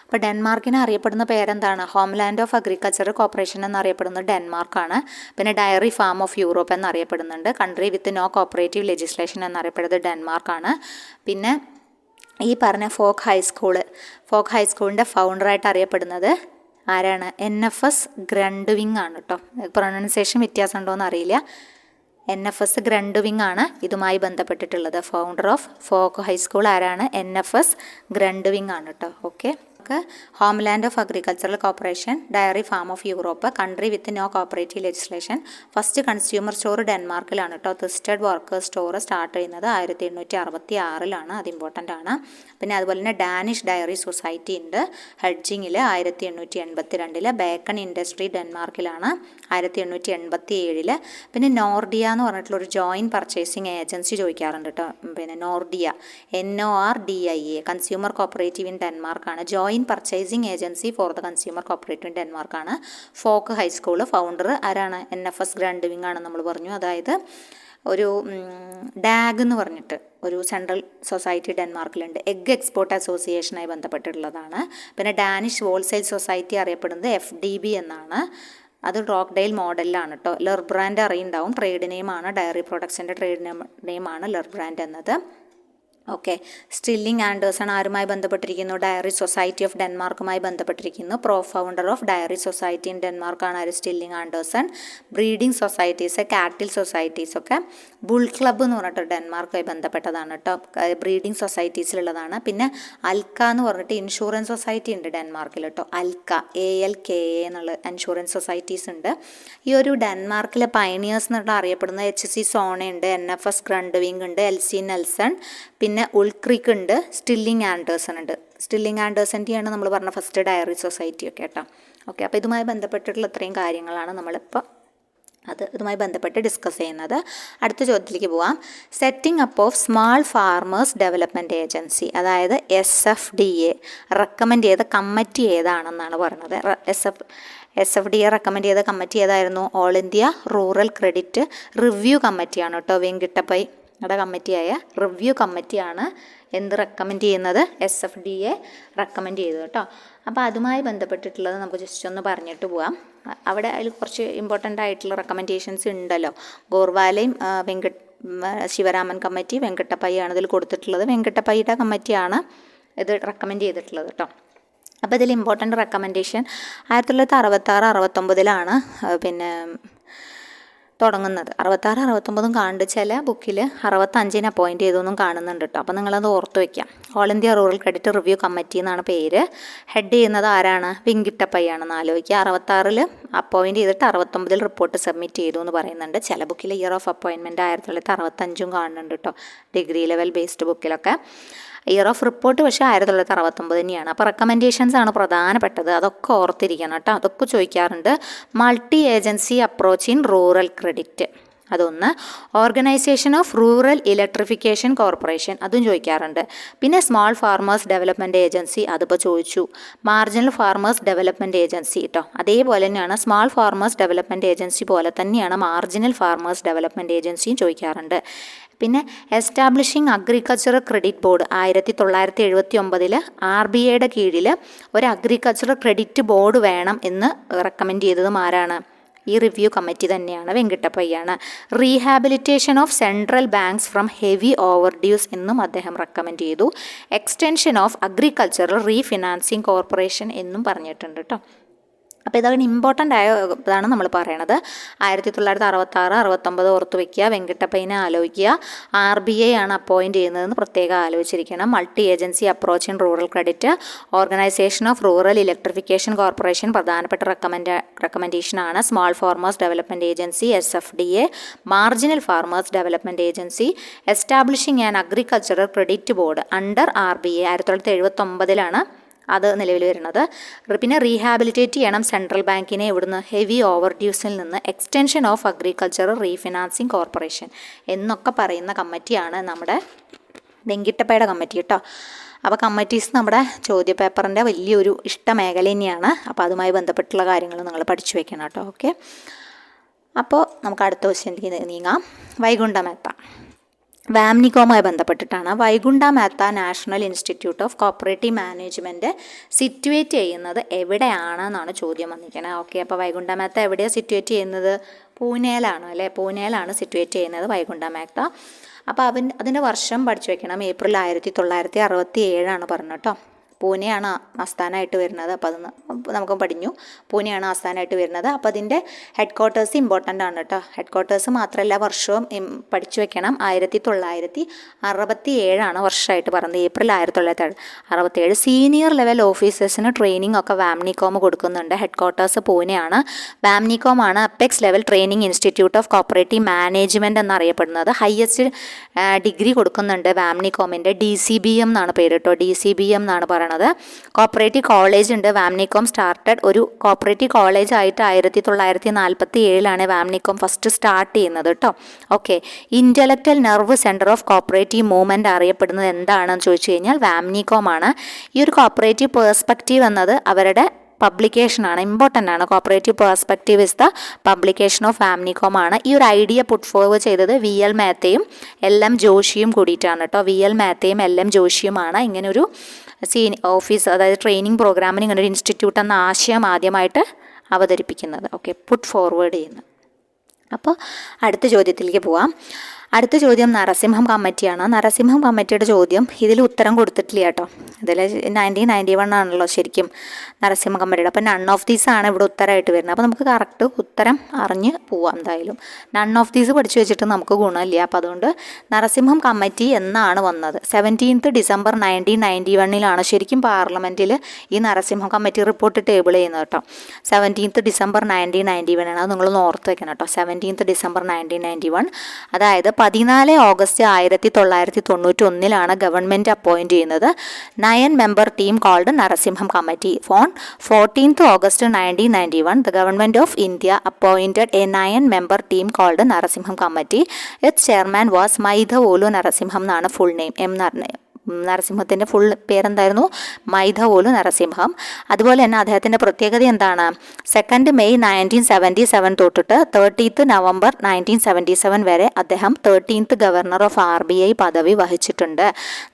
അപ്പോൾ ഡെൻമാർക്കിന് അറിയപ്പെടുന്ന പേരെന്താണ്? ഹോംലാൻഡ് ഓഫ് അഗ്രികൾച്ചർ കോർപ്പറേഷൻ എന്നറിയപ്പെടുന്നത് ഡെൻമാർക്കാണ്. പിന്നെ ഡയറി ഫാം ഓഫ് യൂറോപ്പ് എന്നറിയപ്പെടുന്നുണ്ട്. Country with no cooperative legislation എന്നറിയപ്പെടുന്നത് ഡെൻമാർക്കാണ്. പിന്നെ ഈ പറഞ്ഞ ഫോക്ക് ഹൈസ്കൂളിൻ്റെ ഫൗണ്ടറായിട്ട് അറിയപ്പെടുന്നത് ആരാണ്? NFS ഗ്രണ്ടുവിങ് ആണ് കേട്ടോ. പ്രൊനൗൺസിയേഷൻ വ്യത്യാസം ഉണ്ടോ എന്ന് അറിയില്ല. NFS ഗ്രണ്ടുവിങ് ആണ് ഇതുമായി ബന്ധപ്പെട്ടിട്ടുള്ളത്. ഫൗണ്ടർ ഓഫ് ഫോക്ക് ഹൈസ്കൂൾ ആരാണ്? NFS ഗ്രണ്ടുവിങ് ആണ് കേട്ടോ. Okay, homeland of agricultural corporation, dairy farm of Europe, country with no cooperative legislation. First consumer store ഡെൻമാർക്കിലാണ് കേട്ടോ. തിസ്റ്റഡ് വർക്കേഴ്സ് സ്റ്റോർ സ്റ്റാർട്ട് ചെയ്യുന്നത് 1866. അത് ഇമ്പോർട്ടൻ്റ് ആണ്. പിന്നെ അതുപോലെ തന്നെ ഡാനിഷ് ഡയറി സൊസൈറ്റി ഉണ്ട് ഹെഡ്ജിങ്ങിൽ 1882. Bacon industry ഡെൻമാർക്കിലാണ് 1887. പിന്നെ നോർഡിയ എന്ന് പറഞ്ഞിട്ടുള്ളൊരു ജോയിൻറ്റ് പർച്ചേസിങ് ഏജൻസി ചോദിക്കാറുണ്ട് കേട്ടോ. പിന്നെ Nordia, NORDIA, consumer cooperative in ഡെൻമാർക്കാണ്. Joint purchasing agency for the consumer cooperative in ഡെൻമാർക്കാണ്. ഫോക്ക് ഹൈസ്കൂൾ ഫൗണ്ടർ ആരാണ്? NFS ഗ്രണ്ടുവിങ് ആണ് നമ്മൾ പറഞ്ഞു. അതായത് ഒരു ഡാഗ് എന്ന് പറഞ്ഞിട്ട് ഒരു സെൻട്രൽ സൊസൈറ്റി ഡെൻമാർക്കിലുണ്ട്. എഗ് എക്സ്പോർട്ട് അസോസിയേഷനായി ബന്ധപ്പെട്ടിട്ടുള്ളതാണ്. പിന്നെ ഡാനിഷ് ഹോൾസെയിൽ സൊസൈറ്റി അറിയപ്പെടുന്നത് FDB എന്നാണ്. അത് റോക്ക്ഡെയിൽ മോഡലിലാണ് കേട്ടോ. ലെർബ്രാൻഡ് അറിയുണ്ടാവും, ട്രേഡ് നെയിമാണ്. ഡയറി പ്രൊഡക്ട്സിൻ്റെ ട്രേഡ് നെയിമാണ് ലെർബ്രാൻഡ് എന്നത്. ഓക്കെ, സ്റ്റില്ലിംഗ് ആൻഡേഴ്സൺ ആരുമായി ബന്ധപ്പെട്ടിരിക്കുന്നു? ഡയറി സൊസൈറ്റി ഓഫ് ഡെൻമാർക്കുമായി ബന്ധപ്പെട്ടിരിക്കുന്നു. Founder of dairy society in ഡെൻമാർക്കാണ് ആര്? Stilling Andersen. Breeding societies, cattle societies ഒക്കെ ബുൾ ക്ലബ്ബ് എന്ന് പറഞ്ഞിട്ട് ഡെൻമാർക്കുമായി ബന്ധപ്പെട്ടതാണ് കേട്ടോ. ബ്രീഡിംഗ് സൊസൈറ്റീസിലുള്ളതാണ്. പിന്നെ അൽക്ക എന്ന് പറഞ്ഞിട്ട് ഇൻഷുറൻസ് സൊസൈറ്റി ഉണ്ട് ഡെൻമാർക്കിൽ കേട്ടോ. അൽക്ക, ALKA എന്നുള്ള ഇൻഷുറൻസ് സൊസൈറ്റീസ് ഉണ്ട്. ഈ ഒരു ഡെൻമാർക്കിലെ പയനിയേഴ്സ് എന്നുള്ള അറിയപ്പെടുന്ന HC സോണ ഉണ്ട്, NFS ഗ്രണ്ടുവിങ് ഉണ്ട്, LC നെൽസൺ, പിന്നെ ഉൾക്രീക്ക് ഉണ്ട്, സ്റ്റില്ലിംഗ് ആൻഡേഴ്സൺ ഉണ്ട്. സ്റ്റില്ലിംഗ് ആൻഡേഴ്സൻ്റെയാണ് നമ്മൾ പറഞ്ഞ ഫസ്റ്റ് ഡയറി സൊസൈറ്റി ഒക്കെ കേട്ടോ. ഓക്കെ, അപ്പോൾ ഇതുമായി ബന്ധപ്പെട്ടിട്ടുള്ള ഇത്രയും കാര്യങ്ങളാണ് നമ്മളിപ്പോൾ ഇതുമായി ബന്ധപ്പെട്ട് ഡിസ്കസ് ചെയ്യുന്നത്. അടുത്ത ചോദ്യത്തിലേക്ക് പോവാം. Setting up of small farmers development agency, അതായത് SFDA റെക്കമെൻഡ് ചെയ്ത കമ്മിറ്റി ഏതാണെന്നാണ് പറയുന്നത്. SFDA റെക്കമെൻഡ് ചെയ്ത കമ്മിറ്റി ഏതായിരുന്നു? All India rural credit review കമ്മിറ്റിയാണ് കേട്ടോ. വെങ്കിട്ടപ്പൈ കമ്മിറ്റിയായ റിവ്യൂ കമ്മിറ്റിയാണ് എന്ത് റെക്കമെൻഡ് ചെയ്യുന്നത്? SFDA റെക്കമെൻഡ് ചെയ്തു കേട്ടോ. അപ്പോൾ അതുമായി ബന്ധപ്പെട്ടിട്ടുള്ളത് നമുക്ക് ജസ്റ്റ് ഒന്ന് പറഞ്ഞിട്ട് പോവാം. അവിടെ അതിൽ കുറച്ച് ഇമ്പോർട്ടൻ്റ് ആയിട്ടുള്ള റെക്കമെൻഡേഷൻസ് ഉണ്ടല്ലോ. ഗോർവാലയും ശിവരാമൻ കമ്മിറ്റി, വെങ്കട്ടപ്പയ്യാണ് ഇതിൽ കൊടുത്തിട്ടുള്ളത്. വെങ്കട്ടപ്പയ്യുടെ കമ്മിറ്റിയാണ് ഇത് റെക്കമെൻഡ് ചെയ്തിട്ടുള്ളത് കേട്ടോ. അപ്പോൾ ഇതിൽ ഇമ്പോർട്ടൻ്റ് റെക്കമെൻഡേഷൻ 1966-69 പിന്നെ തുടങ്ങുന്നത്. 66 69 കാണുന്നുണ്ട്. ചില ബുക്കിൽ 65 അപ്പോയിൻറ്റ് ചെയ്തൊന്നും കാണുന്നുണ്ട് കേട്ടോ. അപ്പോൾ നിങ്ങളത് ഓർത്ത് വയ്ക്കാം. All India rural credit review committee എന്നാണ് പേര്. ഹെഡ് ചെയ്യുന്നത് ആരാണ്? വെങ്കിട്ടപ്പയ്യാണെന്ന് ആലോചിക്കുക. 66 അപ്പോയിൻറ്റ് ചെയ്തിട്ട് 69 റിപ്പോർട്ട് സബ്മിറ്റ് ചെയ്തു എന്ന് പറയുന്നുണ്ട്. ചില ബുക്കിൽ ഇയർ ഓഫ് അപ്പോയിൻമെൻറ്റ് 1965 കാണുന്നുണ്ട് കേട്ടോ. ഡിഗ്രി ലെവൽ ബേസ്ഡ് ബുക്കിലൊക്കെ ഇയർ ഓഫ് റിപ്പോർട്ട് പക്ഷേ 1969 തന്നെയാണ്. അപ്പോൾ റെക്കമെൻഡേഷൻസ് ആണ് പ്രധാനപ്പെട്ടത്. അതൊക്കെ ഓർത്തിരിക്കണം കേട്ടോ. അതൊക്കെ ചോദിക്കാറുണ്ട്. Multi agency approach in rural credit, അതൊന്ന്. Organisation of rural electrification corporation, അതും ചോദിക്കാറുണ്ട്. പിന്നെ സ്മോൾ ഫാർമേഴ്സ് ഡെവലപ്മെൻറ്റ് ഏജൻസി, അതിപ്പോൾ ചോദിച്ചു. മാർജിനൽ ഫാർമേഴ്സ് ഡെവലപ്മെൻറ്റ് ഏജൻസി കേട്ടോ. അതേപോലെ തന്നെയാണ് സ്മോൾ ഫാർമേഴ്സ് ഡെവലപ്മെൻറ്റ് ഏജൻസി പോലെ തന്നെയാണ് മാർജിനൽ ഫാർമേഴ്സ് ഡെവലപ്മെൻറ്റ് ഏജൻസിയും ചോദിക്കാറുണ്ട്. പിന്നെ എസ്റ്റാബ്ലിഷിംഗ് അഗ്രികൾച്ചറൽ ക്രെഡിറ്റ് ബോർഡ് 1979 RBIയുടെ കീഴിൽ ഒരു അഗ്രികൾച്ചറൽ ക്രെഡിറ്റ് ബോർഡ് വേണം എന്ന് റെക്കമെൻഡ് ചെയ്തതും ആരാണ്? ഈ റിവ്യൂ കമ്മിറ്റി തന്നെയാണ്, വെങ്കിട്ടപ്പയ്യാണ്. Rehabilitation of central banks from heavy over dues എന്നും അദ്ദേഹം റെക്കമെൻഡ് ചെയ്തു. Extension of agricultural refinancing corporation എന്നും പറഞ്ഞിട്ടുണ്ട് കേട്ടോ. അപ്പോൾ ഇതാണ് ഇമ്പോർട്ടൻ്റ് ആയ ഇതാണ് നമ്മൾ പറയണത്. 1966 69 ഓർത്ത് വയ്ക്കുക. വെങ്കിട്ടപ്പയ്യനെ ആലോചിക്കുക. RBI ആണ് അപ്പോയിൻറ്റ് ചെയ്യുന്നതെന്ന് പ്രത്യേകം ആലോചിച്ചിരിക്കണം. Multi agency approach in rural credit, organisation of rural electrification corporation പ്രധാനപ്പെട്ട റെക്കമെൻഡേഷനാണ്. Small farmers development agency SFDA, marginal farmers development agency, establishing an agricultural credit board under RBI 1979 അത് നിലവിൽ വരുന്നത്. പിന്നെ റീഹാബിലിറ്റേറ്റ് ചെയ്യണം സെൻട്രൽ ബാങ്കിനെ ഇവിടുന്ന് ഹെവി ഓവർ ഡ്യൂസിൽ നിന്ന്. Extension of agricultural refinancing corporation എന്നൊക്കെ പറയുന്ന കമ്മിറ്റിയാണ് നമ്മുടെ വെങ്കിട്ടപ്പയുടെ കമ്മിറ്റി കേട്ടോ. അപ്പോൾ കമ്മിറ്റീസ് നമ്മുടെ ചോദ്യപേപ്പറിൻ്റെ വലിയൊരു ഇഷ്ടമേഖല തന്നെയാണ്. അപ്പോൾ അതുമായി ബന്ധപ്പെട്ടുള്ള കാര്യങ്ങൾ നിങ്ങൾ പഠിച്ചു വെക്കണം കേട്ടോ. ഓക്കെ, അപ്പോൾ നമുക്ക് അടുത്ത ക്വസ്റ്റ്യനിലേക്ക് നീങ്ങാം. വൈകുണ്ഠ മേത്ത വാംനികോമായി ബന്ധപ്പെട്ടിട്ടാണ്. Vaikunth Mehta national institute of cooperative management situate ചെയ്യുന്നത് എവിടെയാണെന്നാണ് ചോദ്യം വന്നിരിക്കുന്നത്. ഓക്കെ, അപ്പോൾ വൈകുണ്ഠ മേത്ത എവിടെയാണ് സിറ്റുവേറ്റ് ചെയ്യുന്നത്? പൂനെയിലാണ് അല്ലേ? പൂനെയിലാണ് സിറ്റുവേറ്റ് ചെയ്യുന്നത് വൈകുണ്ഠ മേത്ത. അപ്പോൾ അതിൻ്റെ വർഷം പഠിച്ചു വെക്കണം. ഏപ്രിൽ 1967 പറഞ്ഞു കേട്ടോ. പൂനെയാണ് ആസ്ഥാനമായിട്ട് വരുന്നത്. അപ്പോൾ അത് നമുക്ക് പഠിഞ്ഞു. പൂനെയാണ് ആസ്ഥാനമായിട്ട് വരുന്നത്. അപ്പോൾ അതിൻ്റെ ഹെഡ് ക്വാർട്ടേഴ്സ് ഇമ്പോർട്ടൻ്റ് ആണ് കേട്ടോ. ഹെഡ് ക്വാർട്ടേഴ്സ് മാത്രമല്ല വർഷവും പഠിച്ചു വെക്കണം. 1967 വർഷമായിട്ട് പറഞ്ഞത്. ഏപ്രിൽ 1967. സീനിയർ ലെവൽ ഓഫീസേഴ്സിന് ട്രെയിനിങ് ഒക്കെ വാംനികോം കൊടുക്കുന്നുണ്ട്. ഹെഡ് ക്വാർട്ടേഴ്സ് പൂനെയാണ്. വാംനികോം ആണ് apex level training institute of cooperative management എന്നറിയപ്പെടുന്നത്. ഹയസ്റ്റ് ഡിഗ്രി കൊടുക്കുന്നുണ്ട് വാംനികോമിൻ്റെ. DCBM എന്നാണ് പേര് കേട്ടോ. DCBM എന്നാണ് പറയുന്നത്. കോപ്പറേറ്റീവ് കോളേജ് ഉണ്ട്. വാംനികോം സ്റ്റാർട്ടഡ് ഒരു കോപ്പറേറ്റീവ് കോളേജ് ആയിട്ട് 1947 വാംനികോം ഫസ്റ്റ് സ്റ്റാർട്ട് ചെയ്യുന്നത് കേട്ടോ. Okay, intellectual nerve centre of cooperative movement അറിയപ്പെടുന്നത് എന്താണെന്ന് ചോദിച്ചു കഴിഞ്ഞാൽ വാംനികോം ആണ്. ഈ ഒരു കോപ്പറേറ്റീവ് പേഴ്സ്പെക്റ്റീവ് എന്നത് അവരുടെ പബ്ലിക്കേഷനാണ്, ഇമ്പോർട്ടൻ്റ് ആണ്. Cooperative perspective is the publication of VAMNICOM ആണ്. ഈ ഒരു ഐഡിയ പുട്ട് ഫോർവേഡ് ചെയ്തത് VL മേത്തയും LM ജോഷിയും കൂടിയിട്ടാണ് കേട്ടോ. VL മേത്തയും LM ജോഷിയുമാണ് ഇങ്ങനൊരു ഓഫീസ്, അതായത് ട്രെയിനിങ് പ്രോഗ്രാമിന് ഇങ്ങനൊരു ഇൻസ്റ്റിറ്റ്യൂട്ട് എന്ന ആശയം ആദ്യമായിട്ട് അവതരിപ്പിക്കുന്നത്. ഓക്കെ, പുട്ട് ഫോർവേഡ് ചെയ്യുന്നത്. അപ്പോൾ അടുത്ത ചോദ്യത്തിലേക്ക് പോവാം. അടുത്ത ചോദ്യം നരസിംഹം കമ്മിറ്റിയാണ്. നരസിംഹം കമ്മിറ്റിയുടെ ചോദ്യം ഇതിൽ ഉത്തരം കൊടുത്തിട്ടില്ല കേട്ടോ. ഇതിൽ 1991 ആണല്ലോ ശരിക്കും നരസിംഹ കമ്മിറ്റിയുടെ. അപ്പോൾ നൺ ഓഫ് ദീസ് ആണ് ഇവിടെ ഉത്തരമായിട്ട് വരുന്നത്. അപ്പോൾ നമുക്ക് കറക്റ്റ് ഉത്തരം അറിഞ്ഞ് പോവാം. എന്തായാലും നൺ ഓഫ് ദീസ് പഠിച്ചു വെച്ചിട്ട് നമുക്ക് ഗുണമില്ല. അപ്പോൾ അതുകൊണ്ട് നരസിംഹം കമ്മിറ്റി എന്നാണ് വന്നത്? 17 ഡിസംബർ 1991 ശരിക്കും പാർലമെൻറ്റിൽ ഈ നരസിംഹം കമ്മിറ്റി റിപ്പോർട്ട് ടേബിൾ ചെയ്യുന്നത് കേട്ടോ. 17 ഡിസംബർ 1991 അത് നിങ്ങളൊന്ന് ഓർത്ത് വെക്കണം കേട്ടോ. 17 ഡിസംബർ 1991. അതായത് 14 ഓഗസ്റ്റ് 1991 ഗവൺമെൻറ് അപ്പോയിൻറ്റ് ചെയ്യുന്നത് 9 member team called Narasimham committee. On 14 August 1991 the government of India appointed a 9 member team called Narasimham committee. its chairman was Maidavolu Narasimham എന്നാണ് ഫുൾ നെയിം. നരസിംഹത്തിൻ്റെ ഫുൾ പേരെന്തായിരുന്നു? മൈധവോലു നരസിംഹം. അതുപോലെ തന്നെ അദ്ദേഹത്തിൻ്റെ പ്രത്യേകത എന്താണ്? 2 മെയ് 1977 തൊട്ടിട്ട് 30 നവംബർ 1977 വരെ അദ്ദേഹം 13th ഗവർണർ ഓഫ് RBI പദവി വഹിച്ചിട്ടുണ്ട്.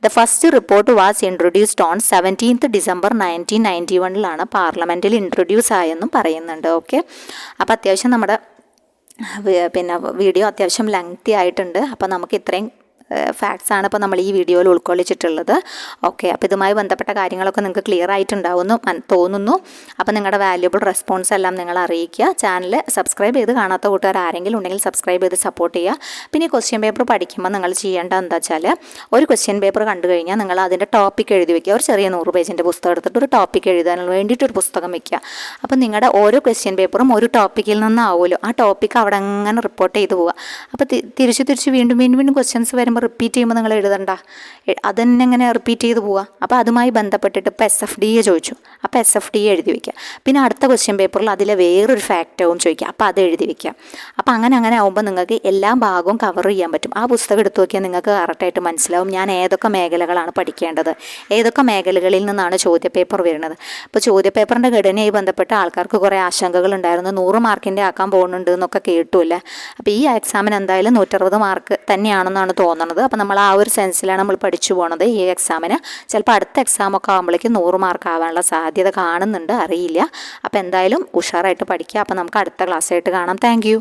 The first report was introduced on 17 December 1991 പാർലമെൻറ്റിൽ ഇൻട്രൊഡ്യൂസ് ആയെന്നും പറയുന്നുണ്ട്. ഓക്കെ, അപ്പോൾ അത്യാവശ്യം നമ്മുടെ വീഡിയോ അത്യാവശ്യം ലെങ്തി ആയിട്ടുണ്ട്. അപ്പോൾ നമുക്ക് ഇത്രയും ഫാക്ട്സാണ് ഇപ്പോൾ നമ്മൾ ഈ വീഡിയോയിൽ ഉൾക്കൊള്ളിച്ചിട്ടുള്ളത്. ഓക്കെ, അപ്പോൾ ഇതുമായി ബന്ധപ്പെട്ട കാര്യങ്ങളൊക്കെ നിങ്ങൾക്ക് ക്ലിയർ ആയിട്ടുണ്ടാവുമെന്ന് തോന്നുന്നു. അപ്പോൾ നിങ്ങളുടെ വാല്യുബിൾ റെസ്പോൺസ് എല്ലാം നിങ്ങൾ അറിയിക്കുക. ചാനൽ സബ്സ്ക്രൈബ് ചെയ്ത് കാണാത്ത കൂട്ടുകാർ ആരെങ്കിലും ഉണ്ടെങ്കിൽ സബ്സ്ക്രൈബ് ചെയ്ത് സപ്പോർട്ട് ചെയ്യുക. പിന്നെ ഈ ക്വസ്റ്റ്യൻ പേപ്പർ പഠിക്കുമ്പോൾ നിങ്ങൾ ചെയ്യേണ്ടത് എന്താ വെച്ചാൽ, ഒരു ക്വസ്റ്റ്യൻ പേപ്പർ കണ്ടു കഴിഞ്ഞാൽ നിങ്ങൾ അതിൻ്റെ ടോപ്പിക് എഴുതി വയ്ക്കുക. ഒരു ചെറിയ 100 പേജിൻ്റെ പുസ്തകം എടുത്തിട്ട് ഒരു ടോപ്പിക് എഴുതാൻ വേണ്ടിയിട്ടൊരു പുസ്തകം വയ്ക്കുക. അപ്പോൾ നിങ്ങളുടെ ഓരോ ക്വസ്റ്റ്യൻ പേപ്പറും ഒരു ടോപ്പിക്കിൽ നിന്നാവുമല്ലോ, ആ ടോപ്പിക്ക് അവിടെ അങ്ങനെ റിപ്പോർട്ട് ചെയ്ത് പോവുക. അപ്പോൾ തിരിച്ച് വീണ്ടും ക്വസ്റ്റ്യൻസ് വരുമ്പോൾ റിപ്പീറ്റ് ചെയ്യുമ്പോൾ നിങ്ങൾ എഴുതണ്ട, അതന്നെ ഇങ്ങനെ റിപ്പീറ്റ് ചെയ്ത് പോവുക. അപ്പോൾ അതുമായി ബന്ധപ്പെട്ടിട്ട് ഇപ്പോൾ SFDA ചോദിച്ചു, അപ്പോൾ SFDA എഴുതി വയ്ക്കുക. പിന്നെ അടുത്ത ക്വസ്റ്റ്യൻ പേപ്പറിൽ അതിലെ വേറൊരു ഫാക്റ്റാവും ചോദിക്കുക, അപ്പോൾ അത് എഴുതി വയ്ക്കുക. അപ്പോൾ അങ്ങനെ ആകുമ്പോൾ നിങ്ങൾക്ക് എല്ലാ ഭാഗവും കവർ ചെയ്യാൻ പറ്റും. ആ പുസ്തകം എടുത്തു നോക്കിയാൽ നിങ്ങൾക്ക് കറക്റ്റായിട്ട് മനസ്സിലാവും ഞാൻ ഏതൊക്കെ മേഖലകളാണ് പഠിക്കേണ്ടത്, ഏതൊക്കെ മേഖലകളിൽ നിന്നാണ് ചോദ്യപേപ്പർ വരുന്നത്. ഇപ്പോൾ ചോദ്യപേപ്പറിൻ്റെ ഘടനയായി ബന്ധപ്പെട്ട ആൾക്കാർക്ക് കുറേ ആശങ്കകൾ ഉണ്ടായിരുന്നു. 100 മാർക്കിൻ്റെ ആക്കാൻ പോകുന്നുണ്ട് എന്നൊക്കെ കേട്ടുമില്ലേ. അപ്പോൾ ഈ എക്സാമിന് എന്തായാലും 160 മാർക്ക് തന്നെയാണെന്നാണ് തോന്നുന്നത്. അപ്പോൾ നമ്മൾ ആ ഒരു സെൻസിലാണ് നമ്മൾ പഠിച്ചു പോണത്. ഈ എക്സാമിന് ചിലപ്പോൾ അടുത്ത എക്സാമൊക്കെ ആകുമ്പോഴേക്കും 100 മാർക്ക് ആവാനുള്ള സാധ്യത കാണുന്നുണ്ട്, അറിയില്ല. അപ്പോൾ എന്തായാലും ഉഷാറായിട്ട് പഠിക്കുക. അപ്പോൾ നമുക്ക് അടുത്ത ക്ലാസ്സായിട്ട് കാണാം. Thank you.